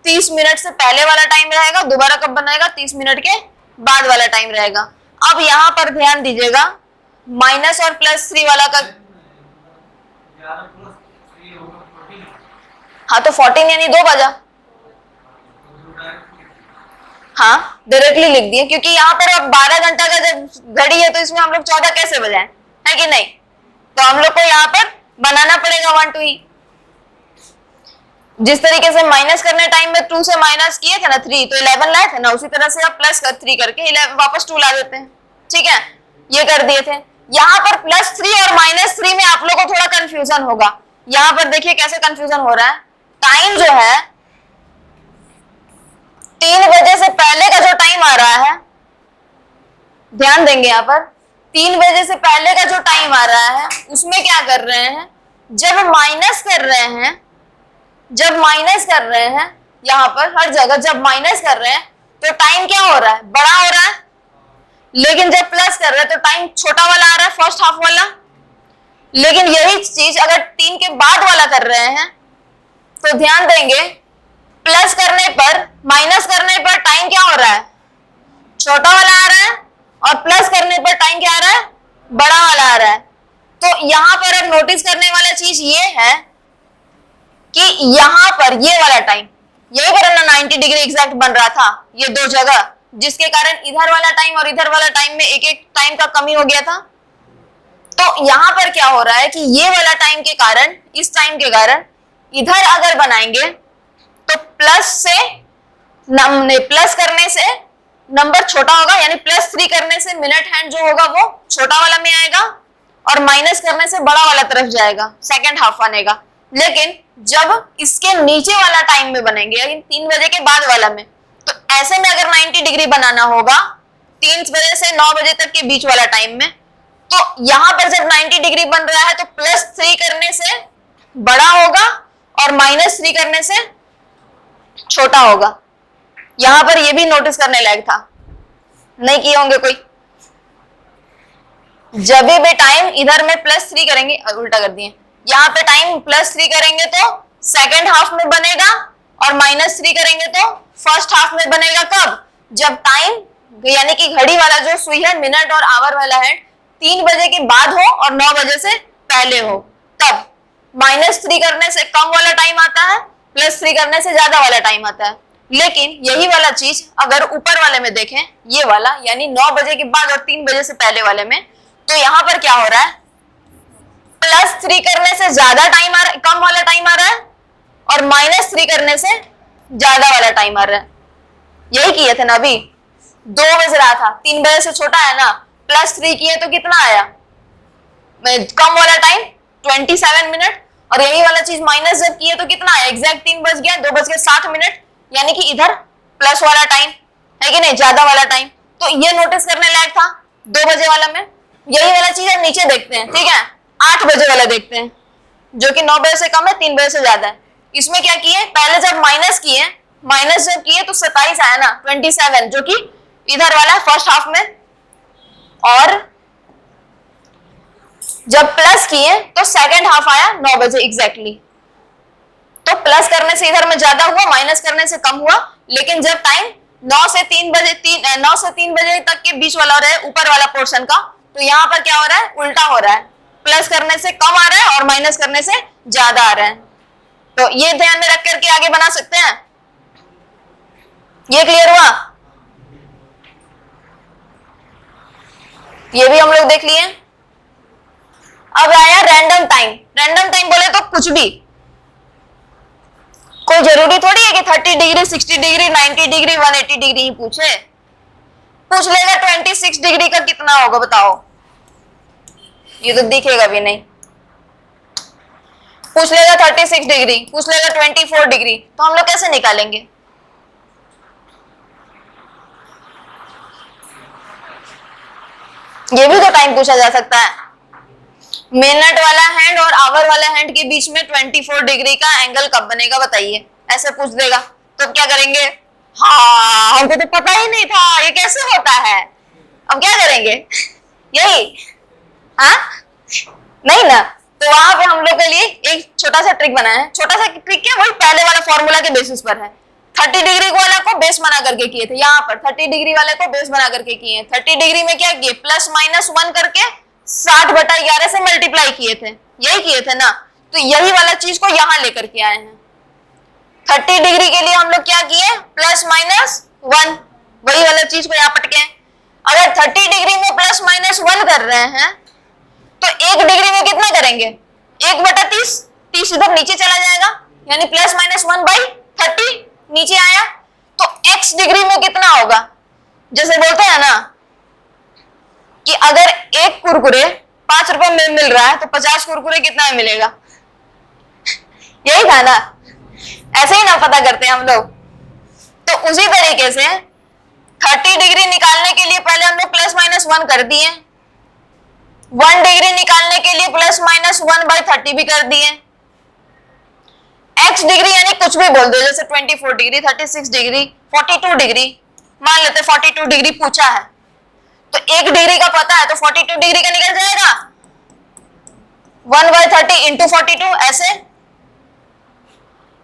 [SPEAKER 1] 30 मिनट से पहले वाला टाइम रहेगा। दोबारा कब बनाएगा? 30 मिनट के बाद वाला टाइम रहेगा। अब यहां पर ध्यान दीजिएगा, माइनस और प्लस 3 वाला का, हाँ तो 14 यानी 2 बजा। हाँ, डायरेक्टली लिख दिए, क्योंकि यहाँ पर अब 12 घंटा का जब घड़ी है तो इसमें हम लोग 14 कैसे बजाएं, है कि नहीं? तो हम लोग को यहाँ पर बनाना पड़ेगा 1 2 ही। जिस तरीके से माइनस करने टाइम में 2 से माइनस किए थे ना 3, तो 11 लाए थे ना, उसी तरह से आप प्लस 3 करके 11 वापस 2 ला देते हैं। ठीक है, ये कर दिए थे। यहाँ पर +3 और -3 में आप लोग को थोड़ा कंफ्यूजन होगा। यहाँ पर देखिए कैसे कंफ्यूजन हो रहा है। टाइम जो है 3 बजे से पहले का जो टाइम आ रहा है, ध्यान देंगे यहाँ पर 3 बजे से पहले का जो टाइम आ रहा है, उसमें क्या कर रहे हैं? जब माइनस कर रहे हैं, यहाँ पर हर जगह जब माइनस कर रहे हैं तो टाइम क्या हो रहा है? बड़ा हो रहा है। लेकिन जब प्लस कर रहे हैं तो टाइम छोटा वाला आ रहा है, फर्स्ट हाफ वाला। लेकिन यही चीज अगर 3 के बाद वाला कर रहे हैं तो ध्यान देंगे, प्लस करने पर माइनस करने पर टाइम क्या हो रहा है? छोटा वाला आ रहा है, और प्लस करने पर टाइम क्या आ रहा है? बड़ा वाला आ रहा है। तो यहां पर अब नोटिस करने वाला चीज ये है कि यहां पर ये वाला टाइम, यही पर ना 90 डिग्री एग्जैक्ट बन रहा था, ये 2 जगह, जिसके कारण इधर वाला टाइम और इधर वाला टाइम में एक एक टाइम का कमी हो गया था। तो यहां पर क्या हो रहा है कि ये वाला टाइम के कारण, इस टाइम के कारण इधर अगर बनाएंगे तो प्लस करने से नंबर छोटा होगा, यानी +3 करने से मिनट हैंड जो होगा वो छोटा वाला में आएगा, और माइनस करने से बड़ा वाला तरफ जाएगा, सेकंड हाफ बनेगा। लेकिन जब इसके नीचे वाला टाइम में बनेंगे, यानी 3 बजे के बाद वाला में, तो ऐसे में अगर 90 डिग्री बनाना होगा 3 बजे से 9 बजे तक के बीच वाला टाइम में, तो यहां पर जब 90 डिग्री बन रहा है तो +3 करने से बड़ा होगा और -3 करने से छोटा होगा। यहां पर यह भी नोटिस करने लायक था, नहीं किए होंगे कोई। जब भी टाइम इधर में +3 करेंगे, उल्टा कर दिए, यहाँ पे टाइम +3 करेंगे तो सेकेंड हाफ में बनेगा, और -3 करेंगे तो फर्स्ट हाफ में बनेगा। कब? जब टाइम यानी कि घड़ी वाला जो सुई है, मिनट और आवर वाला है, 3 बजे के बाद हो और 9 बजे से पहले हो, तब -3 करने से कम वाला टाइम आता है, +3 करने से ज्यादा वाला टाइम आता है। लेकिन यही वाला चीज अगर ऊपर वाले में देखें, ये वाला यानी 9 बजे के बाद और 3 बजे से पहले वाले में, तो यहां पर क्या हो रहा है? +3 करने से ज्यादा टाइम आ रहा है, कम वाला टाइम आ रहा है, और -3 करने से ज्यादा वाला टाइम आ रहा है। यही किए थे ना अभी, 2 बज रहा था, 3 बजे से छोटा है ना, +3 किए तो कितना आया? कम वाला टाइम 27 मिनट, और यही वाला चीज माइनस जब किए तो कितना आया? एग्जैक्ट 3 बज गया, 2:60 यानी कि इधर प्लस वाला टाइम है कि नहीं, ज्यादा वाला टाइम। तो ये नोटिस करने लायक था 2 बजे वाला में। यही वाला चीज हम नीचे देखते हैं, ठीक है, 8 बजे वाला देखते हैं, जो कि 9 बजे से कम है, 3 बजे से ज्यादा है। इसमें क्या किए? पहले जब माइनस जब किए तो 27 आया ना, 27, जो कि इधर वाला फर्स्ट हाफ में, और जब प्लस किए तो सेकंड हाफ आया 9 बजे एग्जैक्टली। तो प्लस करने से इधर में ज्यादा हुआ, माइनस करने से कम हुआ, लेकिन जब टाइम 9 से 3 बजे तक के बीच वाला हो रहा है ऊपर वाला पोर्शन का, तो यहाँ पर क्या हो रहा है, उल्टा हो रहा है, प्लस करने से कम आ रहा है और माइनस करने से ज्यादा आ रहा है। तो ये ध्यान में रख करके आगे बना सकते हैं। ये क्लियर हुआ? ये भी हम लोग देख लिए। अब आया रैंडम टाइम। रैंडम टाइम बोले तो कुछ भी, कोई जरूरी थोड़ी है कि 30 डिग्री, 60 डिग्री, 90 डिग्री, 180 डिग्री ही पूछ लेगा 26 डिग्री का कितना होगा बताओ, ये तो दिखेगा भी नहीं। पूछ लेगा 36 डिग्री, पूछ लेगा 24 डिग्री, तो हम लोग कैसे निकालेंगे? ये भी तो टाइम पूछा जा सकता है। मिनट वाला हैंड और आवर वाला हैंड के बीच में 24 डिग्री का एंगल कब बनेगा बताइए, ऐसे पूछ देगा तो क्या करेंगे? हाँ, हमको तो पता ही नहीं था ये कैसे होता है, अब क्या करेंगे? यही, हाँ नहीं ना? तो वहां पे हम लोग के लिए एक छोटा सा ट्रिक बनाया है। छोटा सा ट्रिक क्या, वही पहले वाला फॉर्मूला के बेसिस पर है। 30 डिग्री वाला को बेस बना करके किए थे, यहाँ पर 30 डिग्री वाले को बेस बना करके किए। 30 डिग्री में क्या किए, प्लस माइनस 1 करके 60/11 से मल्टीप्लाई किए थे, यही किए थे ना? तो यही वाला चीज को यहाँ लेकर के आए हैं। 30 डिग्री के लिए हम लोग क्या किए, प्लस माइनस 1, वही वाला चीज को यहाँ पटके। अगर 30 डिग्री में प्लस माइनस 1 कर रहे हैं तो 1 डिग्री में कितना करेंगे, 1/30, 30 इधर नीचे चला जाएगा, यानी प्लस माइनस 1/30 नीचे आया, तो x डिग्री में कितना होगा? जैसे बोलते हैं ना कि अगर एक कुरकुरे 5 रुपए में मिल रहा है तो 50 कुरकुरे कितना में मिलेगा? यही था ना, ऐसे ही ना पता करते हैं हम लोग। तो उसी तरीके से 30 डिग्री निकालने के लिए पहले हम लोग प्लस माइनस 1 कर दिए, 1 डिग्री निकालने के लिए प्लस माइनस 1/30 भी कर दिए। x डिग्री यानी कुछ भी बोल दो, जैसे 24 डिग्री, 36 डिग्री, 42 डिग्री, मान लेते 42 डिग्री पूछा है तो 1 डिग्री का पता है तो 42 डिग्री का निकल जाएगा, 1/30 इंटू 42, ऐसे।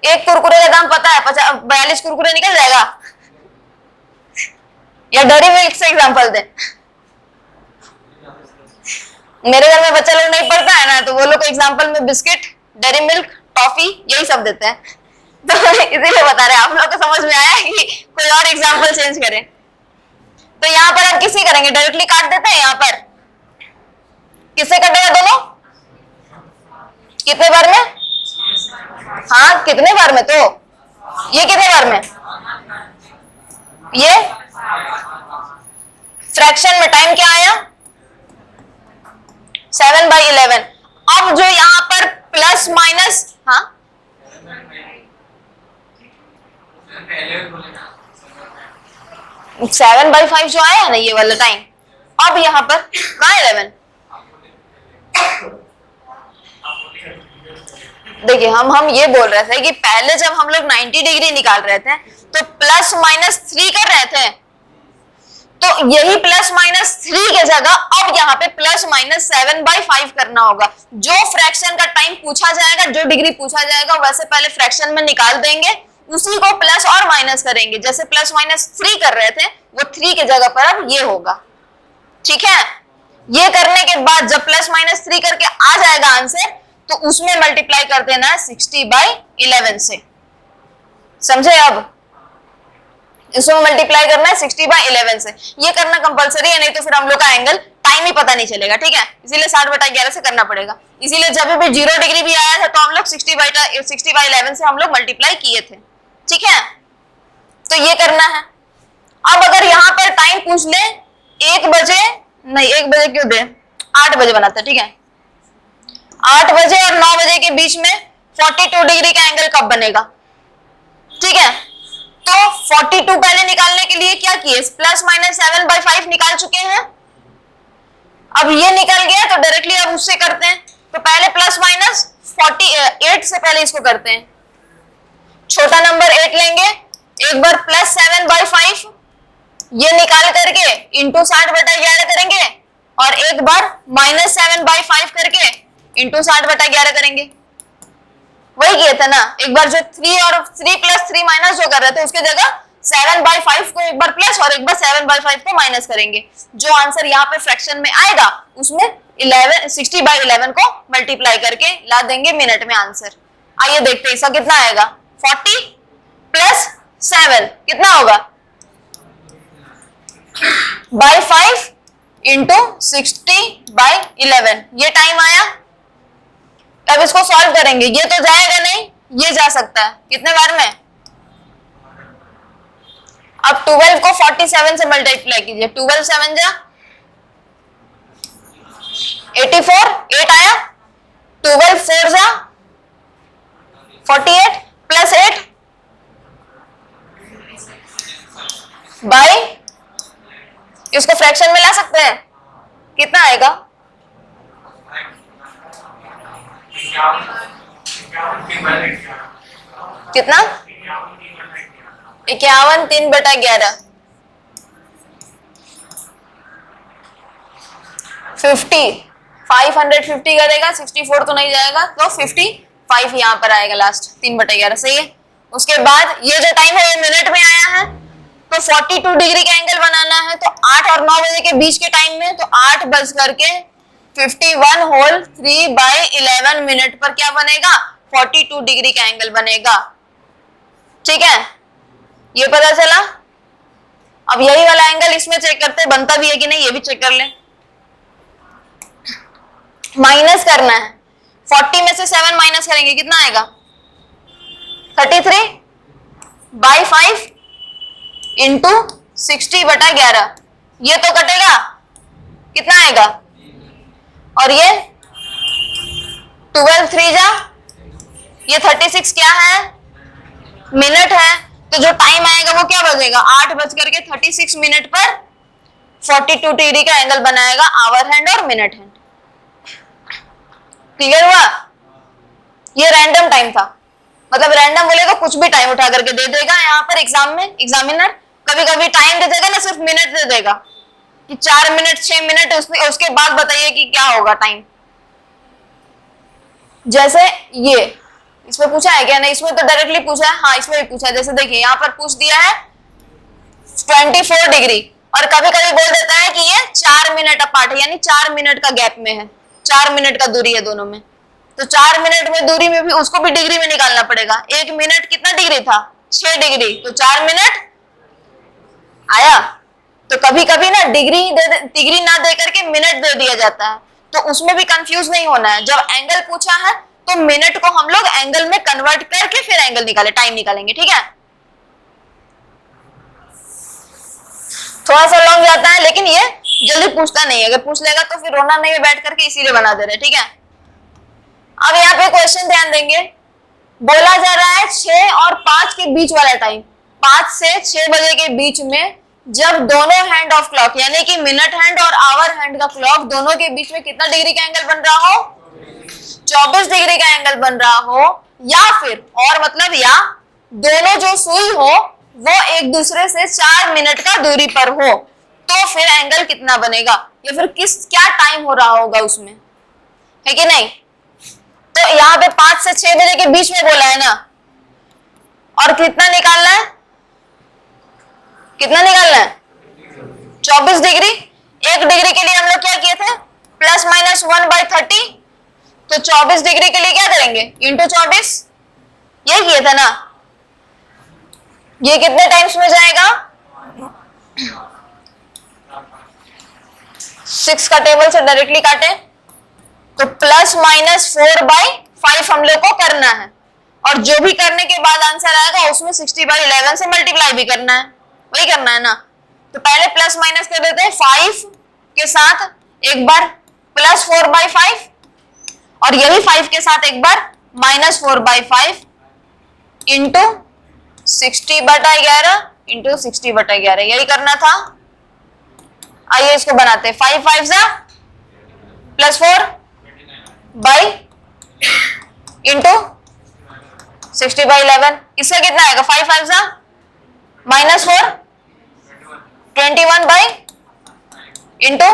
[SPEAKER 1] एक कुरकुरे का दाम पता है 42 कुरकुरे निकल जाएगा। या डेयरी मिल्क से एग्जांपल दे, मेरे घर में बच्चा लोग नहीं पढ़ता है ना, तो वो लोग एग्जांपल में बिस्किट, डेयरी मिल्क, टॉफी यही सब देते हैं, तो इसीलिए बता रहे हैं। आप लोग को समझ में आया कि कोई और एग्जांपल चेंज करें? तो यहाँ पर हम किसी करेंगे, डायरेक्टली काट देते हैं। यहाँ पर किससे कटेगा दोनों, कितने बार में? हाँ, कितने बार में? तो ये कितने बार में, ये फ्रैक्शन में टाइम क्या आया, 7/11। अब जो यहाँ पर प्लस माइनस, हाँ 7/5 जो आया ना ये वाला टाइम, अब यहाँ पर कहाँ 11? देखिए हम ये बोल रहे थे कि पहले जब हम लोग 90 डिग्री निकाल रहे थे तो प्लस माइनस 3 कर रहे थे, तो यही प्लस माइनस 3 के जगह अब यहाँ पे प्लस माइनस 7/5 करना होगा। जो फ्रैक्शन का टाइम पूछा जाएगा, जो डिग्री पूछा जाएगा, वैसे पहले फ्रैक्शन में निकाल देंगे, उसी को प्लस और माइनस करेंगे। जैसे प्लस माइनस 3 कर रहे थे वो 3 के जगह पर अब ये होगा, ठीक है? ये करने के बाद जब प्लस माइनस 3 करके आ जाएगा आंसर, तो उसमें मल्टीप्लाई कर देना है 60/11 से, समझे? अब इसमें मल्टीप्लाई करना है 60/11 से। ये करना कंपलसरी है, नहीं तो फिर हम लोग का एंगल टाइम ही पता नहीं चलेगा, ठीक है? इसीलिए 60/11 से करना पड़ेगा। इसीलिए जब भी 0 डिग्री भी आया था तो हम लोग 60/11 से हम लोग मल्टीप्लाई किए थे, ठीक है? तो ये करना है। अब अगर यहाँ पर टाइम पूछ ले 1 बजे, नहीं 1 बजे क्यों दे, 8 बजे बनाते, ठीक है? 8 बजे और 9 बजे के बीच में 42 डिग्री का एंगल कब बनेगा, ठीक है? तो 42 पहले निकालने के लिए क्या किए, प्लस माइनस 7/5 निकाल चुके हैं। अब ये निकल गया तो डायरेक्टली अब उससे करते हैं। तो पहले प्लस माइनस 48 से पहले इसको करते हैं। छोटा नंबर 8 लेंगे, एक बार प्लस 7/5 ये निकाल करके इंटू 60/11 करेंगे, और एक बार माइनस 7/5 करके इंटू 60/11 करेंगे। वही किए थे ना, एक बार जो 3 और 3 + 3 - जो कर रहे थे उसके जगह 7/5 को एक बार प्लस और एक बार 7/5 को माइनस करेंगे। जो आंसर यहाँ पे फ्रैक्शन में आएगा उसमें 60/11 को मल्टीप्लाई करके ला देंगे मिनट में आंसर। आइए देखते हैं इसका कितना आएगा। 40 प्लस 7 कितना होगा, बाई 5 इंटू 60/11। ये टाइम आया। अब इसको सॉल्व करेंगे। ये तो जाएगा नहीं, ये जा सकता है। कितने बार में? अब 12 को 47 से मल्टीप्लाई कीजिए। 12 7 जा 84, 8 आया। 12 4 जा 48 प्लस 8 बाई, इसको फ्रैक्शन में ला सकते हैं। कितना आएगा? कितना? 51 3/11 50 550 करेगा। 64 तो नहीं जाएगा, तो 55 यहाँ पर आएगा लास्ट 3/11। सही है। उसके बाद ये जो टाइम है ये मिनट में आया है, तो 42 डिग्री का एंगल बनाना है। तो 8 और 9 बजे के बीच के टाइम में, तो 8 बज करके 51 होल 3/11 मिनट पर क्या बनेगा? 42 डिग्री का एंगल बनेगा। ठीक है, ये पता चला। अब यही वाला एंगल इसमें चेक करते हैं बनता भी है कि नहीं, ये भी चेक कर ले। माइनस करना है। 40 में से 7 माइनस करेंगे, कितना आएगा? 33/5 इंटू 60/11। ये तो कटेगा, कितना आएगा? और ये 12 3 जा, ये 36 क्या है? मिनट है। तो जो टाइम आएगा वो क्या बजेगा? 8 बज करके 36 मिनट पर 42 डिग्री का एंगल बनाएगा आवर हैंड और मिनट हैंड। क्लियर हुआ? ये रैंडम टाइम था, मतलब रैंडम बोलेगा कुछ भी टाइम उठा करके दे देगा। यहाँ पर एग्जाम में एग्जामिनर कभी कभी टाइम दे देगा ना, सिर्फ मिनट दे देगा कि 4 मिनट 6 मिनट, उसके बाद बताइए कि क्या होगा टाइम। जैसे ये इसमें पूछा है क्या? नहीं, इसमें तो डायरेक्टली पूछा है। हाँ, इसमें भी पूछा है। जैसे देखिए यहाँ पर पूछ दिया है 24 डिग्री, और कभी कभी बोल देता है कि ये 4 मिनट अपार्ट है, यानी 4 मिनट का गैप में है, 4 मिनट का दूरी है दोनों में। तो 4 मिनट में दूरी में भी उसको भी डिग्री में निकालना पड़ेगा। 1 मिनट कितना डिग्री था? 6 डिग्री, तो 4 मिनट आया। तो कभी कभी ना डिग्री ना दे करके मिनट दे दिया जाता है, तो उसमें भी कंफ्यूज नहीं होना है। जब एंगल पूछा है तो मिनट को हम लोग एंगल में कन्वर्ट करके फिर एंगल निकाले, टाइम निकालेंगे। ठीक है, थोड़ा सा लॉन्ग जाता है, लेकिन ये जल्दी पूछता नहीं है। अगर पूछ लेगा तो फिर रोना नहीं है बैठ करके, इसीलिए बना दे रहे। ठीक है, अब यहाँ पे क्वेश्चन ध्यान देंगे। बोला जा रहा है 6 और 5 के बीच वाला टाइम, 5 से 6 बजे के बीच में, जब दोनों हैंड ऑफ क्लॉक यानी कि मिनट हैंड और आवर हैंड का क्लॉक दोनों के बीच में कितना डिग्री का एंगल बन रहा हो? 24 डिग्री का एंगल बन रहा हो, या फिर और मतलब या दोनों जो सुई हो वो एक दूसरे से 4 मिनट का दूरी पर हो, तो फिर एंगल कितना बनेगा, या फिर क्या टाइम हो रहा होगा उसमें, है कि नहीं? तो यहाँ पे 5 से 6 बजे के बीच में बोला है ना, और कितना निकालना है? कितना निकालना है? 24 डिग्री। 1 डिग्री के लिए हम लोग क्या किए थे? +-1/30। तो 24 डिग्री के लिए क्या करेंगे? इंटू 24, ये किए थे ना। ये कितने टाइम्स में जाएगा? 6 का टेबल से डायरेक्टली काटे, तो +-4/5 हम लोग को करना है, और जो भी करने के बाद आंसर आएगा उसमें 60/11 से मल्टीप्लाई भी करना है, वही करना है ना। तो पहले प्लस माइनस कर देते हैं, 5 के साथ एक बार +4/5, और यही 5 के साथ एक बार -4/5 इंटू 60/11 इंटू 60/11, यही करना था। आइए इसको बनाते हैं। 5 5 जा +4 बाई इंटू 60/11, इसका कितना आएगा? 5 5 जा -4 21 बाई इंटू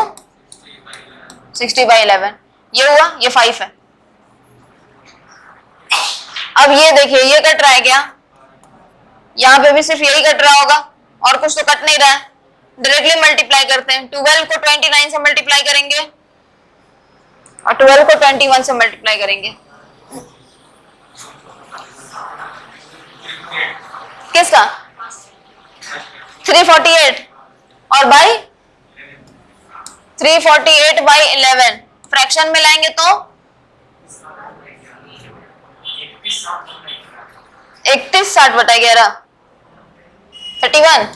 [SPEAKER 1] 60/11, ये हुआ, ये 5 है। अब ये देखिए ये कट रहा है क्या? यहाँ पे भी सिर्फ यही कट रहा होगा और कुछ तो कट नहीं रहा है। डायरेक्टली मल्टीप्लाई करते हैं, 12 को 29 से मल्टीप्लाई करेंगे और 12 को 21 से मल्टीप्लाई करेंगे। किसका? 348 और बाई 348 बाई 11 फ्रैक्शन में लाएंगे तो 31 60 बटा 11 31।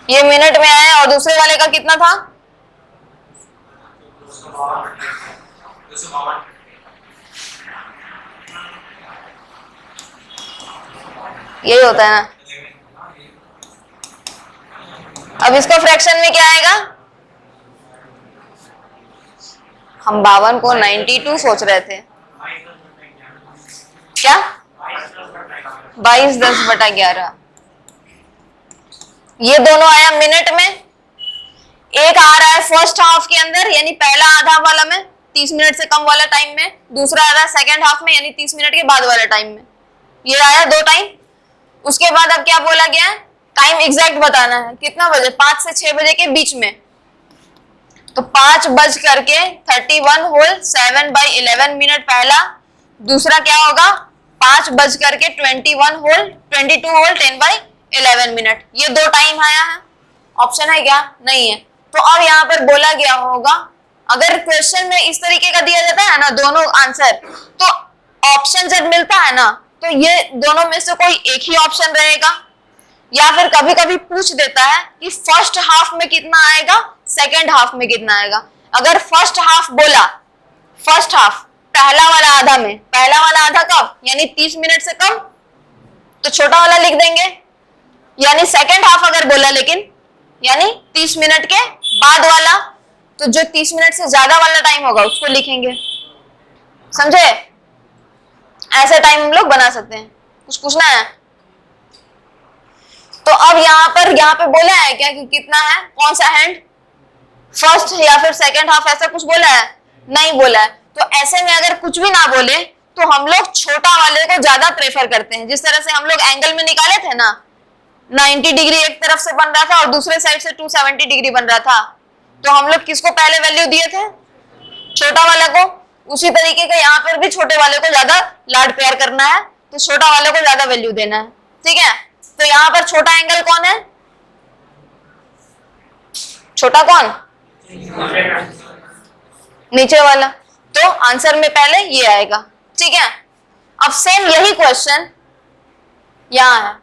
[SPEAKER 1] ये मिनट में आया और दूसरे वाले का कितना था? यही होता है ना। अब इसको फ्रैक्शन में क्या आएगा? हम 52 को 92 सोच रहे थे। क्या? 22 10 बटा 11। ये दोनों आया मिनट में, एक आ रहा है फर्स्ट हाफ के अंदर यानी पहला आधा वाला में 30 मिनट से कम वाला टाइम में, दूसरा आ रहा है सेकेंड हाफ में यानी 30 मिनट के बाद वाला टाइम में। ये आया दो टाइम। उसके बाद अब क्या बोला गया है? टाइम एग्जैक्ट बताना है, कितना बजे? 5 से 6 बजे के बीच में। तो 5 बज करके 31 होल 7 बाई 11 मिनट पहला। दूसरा क्या होगा? 5 बज करके 22 होल 10 बाई 11 मिनट। ये दो टाइम आया है। ऑप्शन है क्या? नहीं है। तो अब यहाँ पर बोला गया होगा, अगर क्वेश्चन में इस तरीके का दिया जाता है ना दोनों आंसर, तो ऑप्शन जब मिलता है ना तो ये दोनों में से कोई एक ही ऑप्शन रहेगा, या फिर कभी कभी पूछ देता है कि फर्स्ट हाफ में कितना आएगा, सेकेंड हाफ में कितना आएगा। अगर फर्स्ट हाफ बोला, फर्स्ट हाफ पहला वाला आधा में, पहला वाला आधा कब? यानी 30 मिनट से कम, तो छोटा वाला लिख देंगे। यानी सेकेंड हाफ अगर बोला लेकिन यानी 30 मिनट के बाद वाला, तो जो 30 मिनट से ज्यादा वाला टाइम होगा उसको लिखेंगे। समझे? ऐसे टाइम हम लोग बना सकते हैं। कुछ पूछना है? तो अब यहाँ पे बोला है क्या कि कितना है, कौन सा हैंड, फर्स्ट या फिर सेकेंड हाफ, ऐसा कुछ बोला है? नहीं बोला है। तो ऐसे में अगर कुछ भी ना बोले तो हम लोग छोटा वाले को ज्यादा प्रेफर करते हैं। जिस तरह से हम लोग एंगल में निकाले थे ना, 90 डिग्री एक तरफ से बन रहा था और दूसरे साइड से 270 डिग्री बन रहा था, तो हम लोग किसको पहले वैल्यू दिए थे? छोटा वाला को। उसी तरीके का यहाँ पर भी छोटे वाले को ज्यादा लाड प्यार करना है, तो छोटा वाले को ज्यादा वैल्यू देना है। ठीक है? तो यहाँ पर छोटा एंगल कौन है? छोटा कौन? नीचे वाला। तो आंसर में पहले ये आएगा। ठीक है? अब सेम यही क्वेश्चन यहां है,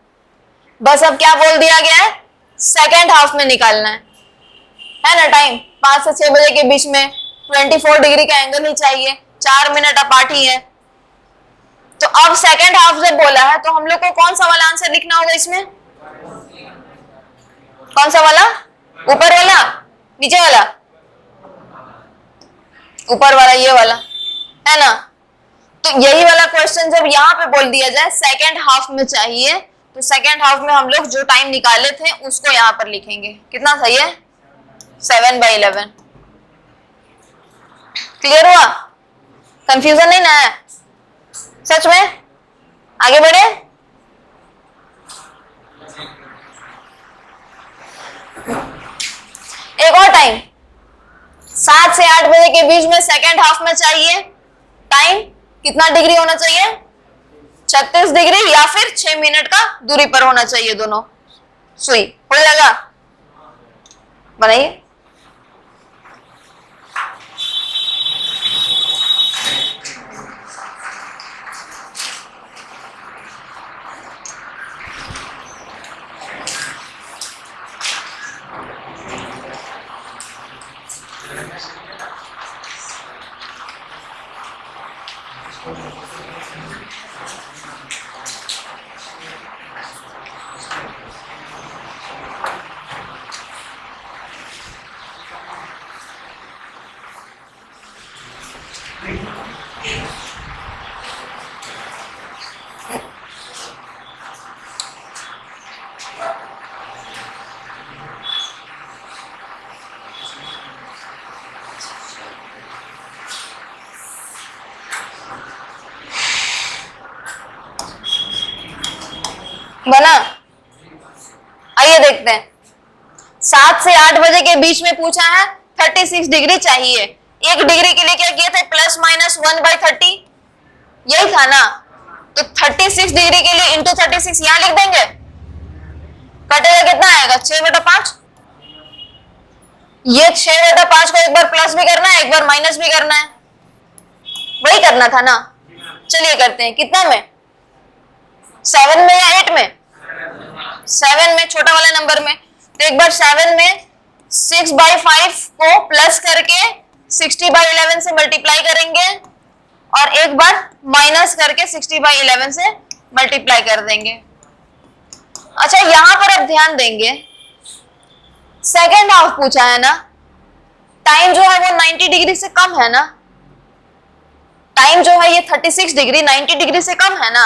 [SPEAKER 1] बस अब क्या बोल दिया गया है? सेकेंड हाफ में निकालना है ना। टाइम 5 से 6 बजे के बीच में 24 डिग्री का एंगल ही चाहिए, 4 मिनट अपार्ट ही है। तो अब सेकेंड हाफ जब बोला है तो हम लोग को कौन सा वाला आंसर लिखना होगा इसमें? कौन सा वाला? ऊपर वाला, नीचे वाला? ऊपर वाला, ये वाला है ना। तो यही वाला क्वेश्चन जब यहाँ पे बोल दिया जाए सेकेंड हाफ में चाहिए, तो सेकेंड हाफ में हम लोग जो टाइम निकाले थे उसको यहाँ पर लिखेंगे। कितना सही है? 7 बाई 11। क्लियर हुआ? कंफ्यूजन नहीं ना है? सच में? आगे बढ़े? एक और टाइम 7 से 8 बजे के बीच में सेकेंड हाफ में चाहिए। टाइम कितना डिग्री होना चाहिए? 36 डिग्री या फिर 6 मिनट का दूरी पर होना चाहिए दोनों सुई। हो जाएगा? बनाइए। बना? आइए देखते हैं। 7 से 8 बजे के बीच में पूछा है, 36 डिग्री चाहिए। 1 डिग्री के लिए क्या किया था, प्लस माइनस 1/30, यही था ना। तो 36 डिग्री के लिए इंटू 36 यहां लिख देंगे, कटेगा कितना आएगा, 6/5। ये 6/5 को एक बार प्लस भी करना है, एक बार माइनस भी करना है, वही करना था ना। चलिए करते हैं, कितना में, 7 में या 8 में, 7 में, छोटा वाला नंबर में। तो एक बार 7 में 6/5 को प्लस करके 60/11 से मल्टीप्लाई करेंगे, और एक बार माइनस करके 60/11 से मल्टीप्लाई कर देंगे। अच्छा, यहां पर अब ध्यान देंगे, सेकेंड हाफ पूछा है ना, टाइम जो है वो 90 डिग्री से कम है ना, टाइम जो है ये 36 डिग्री 90 डिग्री से कम है ना।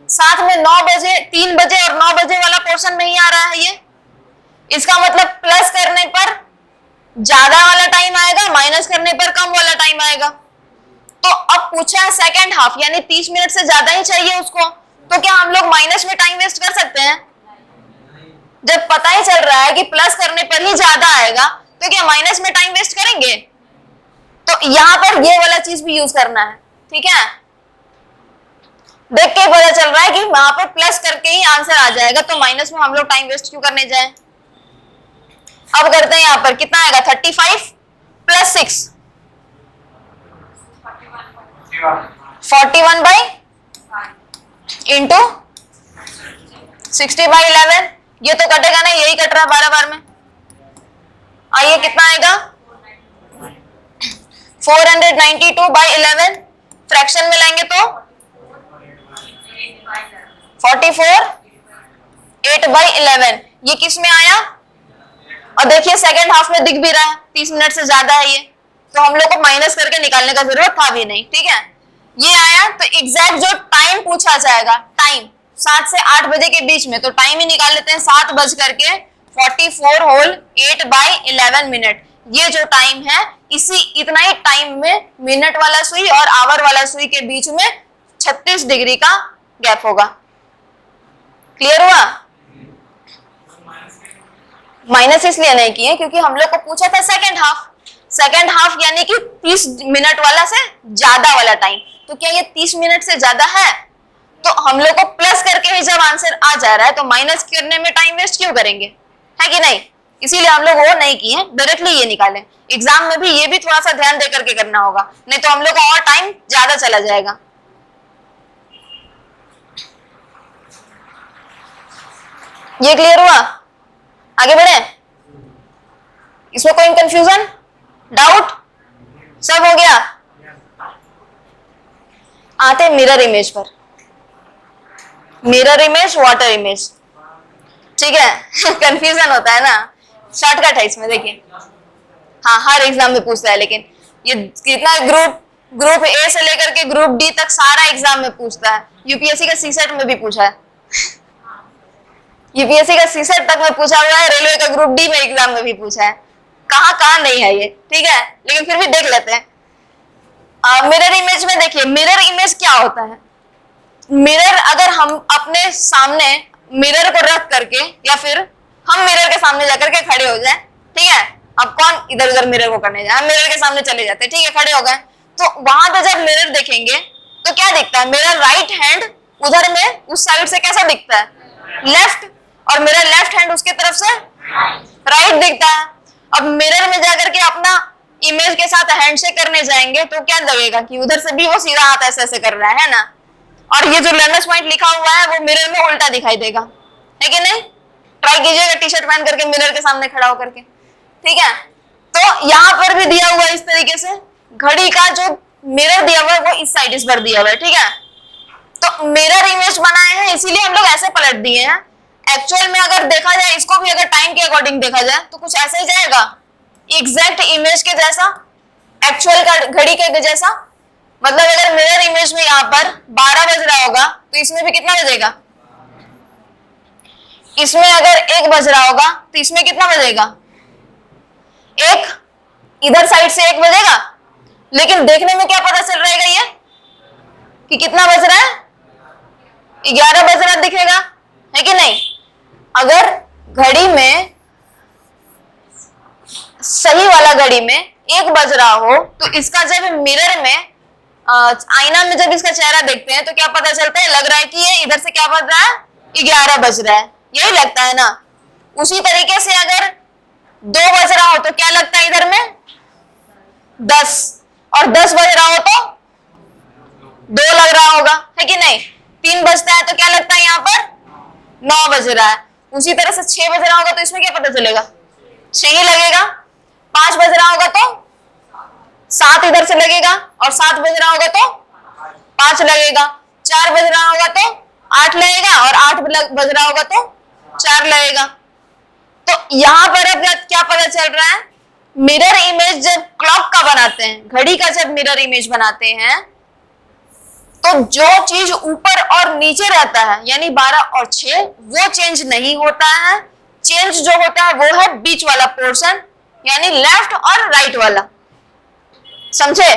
[SPEAKER 1] साथ में 9 बजे, 3 बजे और 9 बजे वाला पोर्शन नहीं आ रहा है ये, इसका मतलब प्लस करने पर ज्यादा वाला टाइम आएगा, माइनस करने पर कम वाला टाइम आएगा। तो अब पूछा है सेकेंड हाफ, यानी 30 मिनट से ज्यादा ही चाहिए उसको, तो क्या हम लोग माइनस में टाइम वेस्ट कर सकते हैं? जब पता ही चल रहा है कि प्लस करने पर ही ज्यादा आएगा, तो क्या माइनस में टाइम वेस्ट करेंगे? तो यहां पर ये वाला चीज भी यूज करना है, ठीक है। देख के पता चल रहा है कि वहां पर प्लस करके ही आंसर आ जाएगा, तो माइनस में हम लोग टाइम वेस्ट क्यों करने जाएं। अब करते हैं, यहां पर कितना आएगा, 35 प्लस 6, 41 बाई इंटू 60/11, ये तो कटेगा ना, यही कट रहा है 12 बार में। आइए कितना आएगा, 492/11, फ्रैक्शन में लाएंगे तो 44 8/11, ये किस में आया, और देखिए सेकेंड हाफ में दिख भी रहा है 30 मिनट से ज्यादा है ये, तो हम लोग को माइनस करके निकालने का जरूरत था भी नहीं, ठीक है। ये आया, तो एग्जैक्ट जो टाइम पूछा जाएगा, टाइम 7 से 8 बजे के बीच में, तो टाइम ही निकाल लेते हैं, 7 बज करके 44 होल 8/11 मिनट। ये जो टाइम है, इसी इतना ही टाइम में मिनट वाला सुई और आवर वाला सुई के बीच में 36 डिग्री का गैप होगा। क्लियर हुआ? माइनस इसलिए नहीं किए क्योंकि हम लोग को पूछा था सेकेंड हाफ, सेकेंड हाफ यानी कि 30 मिनट वाला से ज्यादा वाला टाइम, तो क्या ये 30 मिनट से ज्यादा है? तो हम लोग को प्लस करके ही जब आंसर आ जा रहा है, तो माइनस करने में टाइम वेस्ट क्यों करेंगे, है कि नहीं। इसीलिए हम लोग वो नहीं किए, डायरेक्टली ये निकाले। एग्जाम में भी ये भी थोड़ा सा ध्यान दे करके करना होगा, नहीं तो हम लोग का और टाइम ज्यादा चला जाएगा। ये क्लियर हुआ? आगे बढ़े, इसमें कोई कंफ्यूजन, डाउट, सब हो गया? आते मिरर इमेज पर, मिरर इमेज, वाटर इमेज, ठीक है। कंफ्यूजन होता है ना, शॉर्टकट है इसमें, देखिए। हाँ, हर एग्जाम में पूछता है, लेकिन ये कितना ग्रुप ए से लेकर के ग्रुप डी तक सारा एग्जाम में पूछता है। यूपीएससी का सीसेट में भी पूछा है, यूपीएससी का सीसेट तक में पूछा हुआ है, रेलवे का ग्रुप डी में एग्जाम में भी पूछा है, कहाँ नहीं है ये, ठीक है। लेकिन फिर भी देख लेते हैं। मिरर इमेज में देखिए, मिरर इमेज क्या होता है। मिरर अगर हम अपने सामने मिरर को रख करके, या फिर हम मिरर के सामने जाकर के खड़े हो जाए, ठीक है। अब कौन इधर उधर मिरर को करने जाए, हम मिरर के सामने चले जाते हैं, ठीक है, खड़े हो गए। तो वहां पे जब मिरर देखेंगे तो क्या दिखता है, मेरा राइट हैंड उधर में उस साइड से कैसा दिखता है, लेफ्ट, और मेरा लेफ्ट हैंड उसके तरफ से राइट दिखता है। अब मिरर में जाकर के अपना इमेज के साथ हैंडशेक करने जाएंगे तो क्या लगेगा कि उधर से भी वो सीधा हाथ ऐसे ऐसे कर रहा है ना, और ये जो लर्नर्स पॉइंट लिखा हुआ है वो मिरर में उल्टा दिखाई देगा, है कि नहीं। ट्राई कीजिएगा टी शर्ट पहन करके मिरर के सामने खड़ा होकर के, ठीक है। तो यहाँ पर भी दिया हुआ है इस तरीके से, घड़ी का जो मिरर दिया हुआ है वो इस साइड इस पर दिया हुआ है, ठीक है। तो मिरर इमेज बनाए हैं, इसीलिए हम लोग ऐसे पलट दिए हैं। एक्चुअल में अगर देखा जाए, इसको भी अगर टाइम के अकॉर्डिंग देखा जाए तो कुछ ऐसा ही जाएगा, एग्जैक्ट इमेज के जैसा, एक्चुअल का घड़ी के जैसा। मतलब अगर मिरर इमेज में यहाँ पर 12 बज रहा होगा तो इसमें भी कितना बजेगा, इसमें अगर 1 बज रहा होगा तो इसमें कितना बजेगा, 1, इधर साइड से 1 बजेगा। लेकिन देखने में क्या पता चल रहेगा ये कि कितना बज रहा है, 11 बज रहा दिखेगा, है कि नहीं? अगर घड़ी में, सही वाला घड़ी में 1 बज रहा हो तो इसका जब मिरर में, आईना में जब इसका चेहरा देखते हैं तो क्या पता चलता है? लग रहा है कि ये इधर से क्या बज रहा है? 11 बज रहा है, यही लगता है ना। उसी तरीके से अगर 2 बज रहा हो तो क्या लगता है इधर में? 10, और 10 बज रहा हो तो 2 लग रहा होगा, है कि नहीं? 3 बजता है तो क्या लगता है यहाँ पर? 9 बज रहा है। उसी तरह से 6 बज रहा होगा तो इसमें क्या पता चलेगा? 6 ही लगेगा। 5 बज रहा होगा तो 7 इधर से लगेगा, और 7 बज रहा होगा तो 5 लगेगा। 4 बज रहा होगा तो 8 लगेगा, और 8 बज रहा होगा तो 4 लगेगा। तो यहां पर अब क्या पता चल रहा है? मिरर इमेज जब क्लॉक का बनाते हैं, घड़ी का जब मिरर इमेज बनाते हैं, तो जो चीज ऊपर और नीचे रहता है यानी 12 और 6 वो चेंज नहीं होता है। चेंज जो होता है वो है बीच वाला पोर्शन, यानी लेफ्ट और राइट वाला। समझे?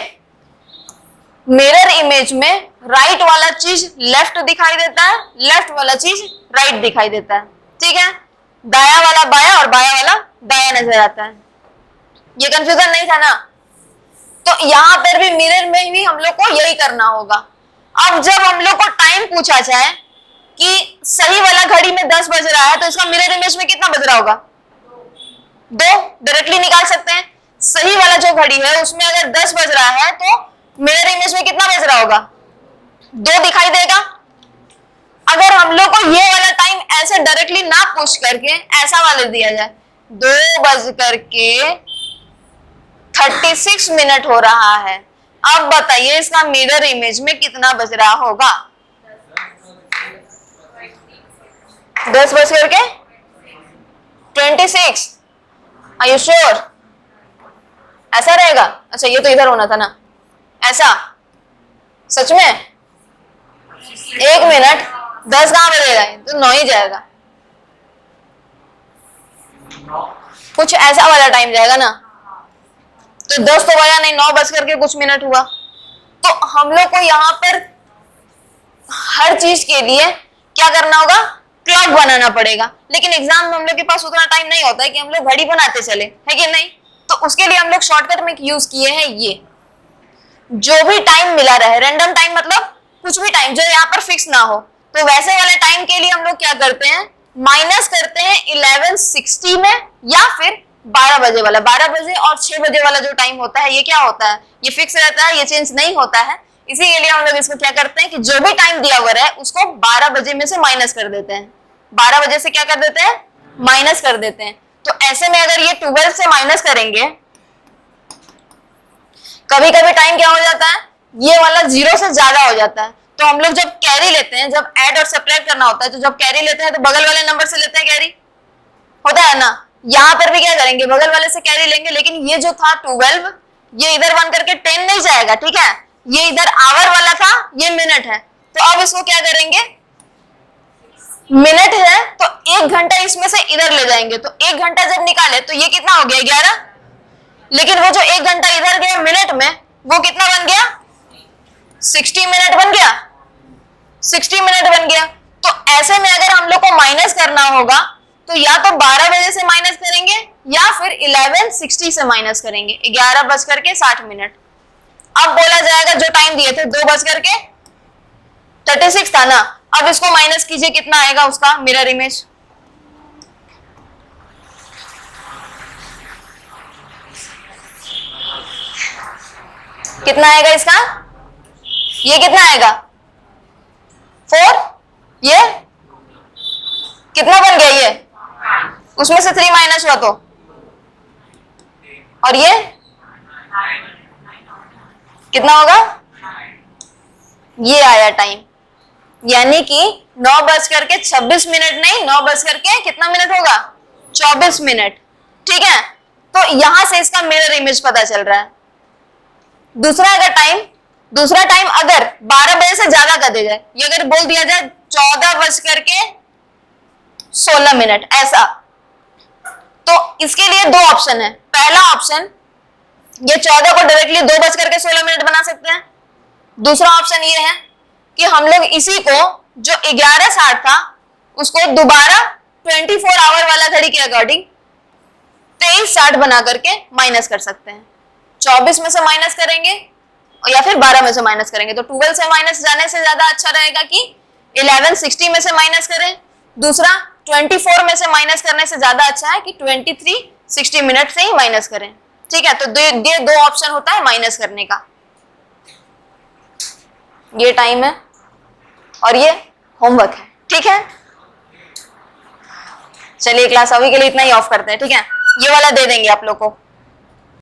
[SPEAKER 1] मिरर इमेज में राइट वाला चीज लेफ्ट दिखाई देता है, लेफ्ट वाला चीज राइट दिखाई देता है। ठीक है? दाया वाला बाया और बाया वाला दाया नजर आता है। ये कंफ्यूजन नहीं था ना? तो यहां पर भी मिरर में भी हम लोग को यही करना होगा। अब जब हम लोग को टाइम पूछा जाए कि सही वाला घड़ी में 10 बज रहा है तो इसका मिरर इमेज में कितना बज रहा होगा? 2 डायरेक्टली निकाल सकते हैं। सही वाला जो घड़ी है उसमें अगर 10 बज रहा है तो मिरर इमेज में कितना बज रहा होगा? 2 दिखाई देगा। अगर हम लोग को ये वाला टाइम ऐसे डायरेक्टली ना पूछ करके ऐसा वाला दिया जाए, 2 बज करके 36 मिनट हो रहा है, अब बताइए इसका मिरर इमेज में कितना बज रहा होगा? 10 बज करके 26। Are you sure? ऐसा रहेगा? अच्छा ये तो इधर होना था ना, ऐसा? सच में? 1 मिनट, 10 कहां बजेगा? तो 9 ही जाएगा। कुछ ऐसा वाला टाइम जाएगा ना। तो 10 तो बजा नहीं, 9 बज करके कुछ मिनट हुआ। तो हम लोग को यहाँ पर हर चीज के लिए क्या करना होगा? क्लॉक बनाना पड़ेगा। लेकिन एग्जाम में हम लोग के पास उतना टाइम नहीं होता है कि हम लोग घड़ी बनाते चले, है कि नहीं? तो उसके लिए हम लोग शॉर्टकट में यूज किए हैं ये, जो भी टाइम मिला रहे, रैंडम टाइम मतलब कुछ भी टाइम जो यहाँ पर फिक्स ना हो, तो वैसे वाले टाइम के लिए हम लोग क्या करते हैं? माइनस करते हैं 1160 में, या फिर 12 बजे वाला। 12 बजे और 6 बजे वाला जो टाइम होता है ये क्या होता है? ये फिक्स रहता है, ये चेंज नहीं होता है। इसी के लिए हम लोग इसको क्या करते हैं कि जो भी टाइम दिया हुआ है उसको 12 बजे में से माइनस कर देते हैं। 12 बजे से क्या कर देते हैं? माइनस कर देते हैं। तो ऐसे में अगर ये 12 से माइनस करेंगे, कभी कभी टाइम क्या हो जाता है? ये वाला 0 से ज्यादा हो जाता है। तो हम लोग जब कैरी लेते हैं, जब ऐड और सब्ट्रैक्ट करना होता है, तो जब कैरी लेते हैं तो बगल वाले नंबर से लेते हैं कैरी, होता है ना? यहाँ पर भी क्या करेंगे? बगल वाले से कैरी लेंगे। लेकिन ये जो था 12, ये इधर 1 करके 10 नहीं जाएगा, ठीक है? ये इधर आवर वाला था, ये मिनट है। तो अब इसको क्या करेंगे? मिनट है तो 1 घंटा इसमें से इधर ले जाएंगे। तो 1 घंटा जब निकाले तो ये कितना हो गया? 11। लेकिन वो जो 1 घंटा इधर गया मिनट में, वो कितना बन गया? 60 मिनट बन गया। 60 मिनट बन गया। तो ऐसे में अगर हम लोग को माइनस करना होगा तो या तो 12 बजे से माइनस करेंगे या फिर 1160 से माइनस करेंगे, 11 बज करके 60 मिनट। अब बोला जाएगा जो टाइम दिए थे 2 बज करके 36 था ना, अब इसको माइनस कीजिए, कितना आएगा उसका मिरर इमेज? कितना आएगा इसका? ये कितना आएगा? 4। ये कितना बन गया? ये उसमें से 3 माइनस हुआ तो, और ये कितना होगा? ये आया टाइम, यानी कि 9 बज करके 26 मिनट नहीं, 9 बज करके कितना मिनट होगा? 24 मिनट। ठीक है? तो यहां से इसका मिरर इमेज पता चल रहा है। दूसरा टाइम अगर 12 बजे से ज्यादा कर दिया जाए, ये अगर बोल दिया जाए 14 बज करके 16 मिनट, ऐसा, तो इसके लिए 2 ऑप्शन है। पहला ऑप्शन, ये 14 को डायरेक्टली 2 बज करके 16 मिनट बना सकते हैं। दूसरा ऑप्शन ये है कि हम लोग इसी को जो 11:60 था उसको दोबारा 24 आवर वाला घड़ी के अकॉर्डिंग 23:60 बना करके माइनस कर सकते हैं। 24 में से माइनस करेंगे या फिर 12 में से माइनस करेंगे, तो 12 से माइनस जाने से ज्यादा अच्छा रहेगा कि 11:60 में से माइनस करें। दूसरा 24 में से माइनस करने से ज्यादा अच्छा है कि 23:60 मिनट से ही माइनस करें। ठीक है, तो ये दो ऑप्शन होता है माइनस करने का। ये टाइम है और ये होमवर्क है। ठीक है, चलिए क्लास अभी के लिए इतना ही ऑफ करते हैं। ठीक है, ये वाला दे देंगे आप लोग को।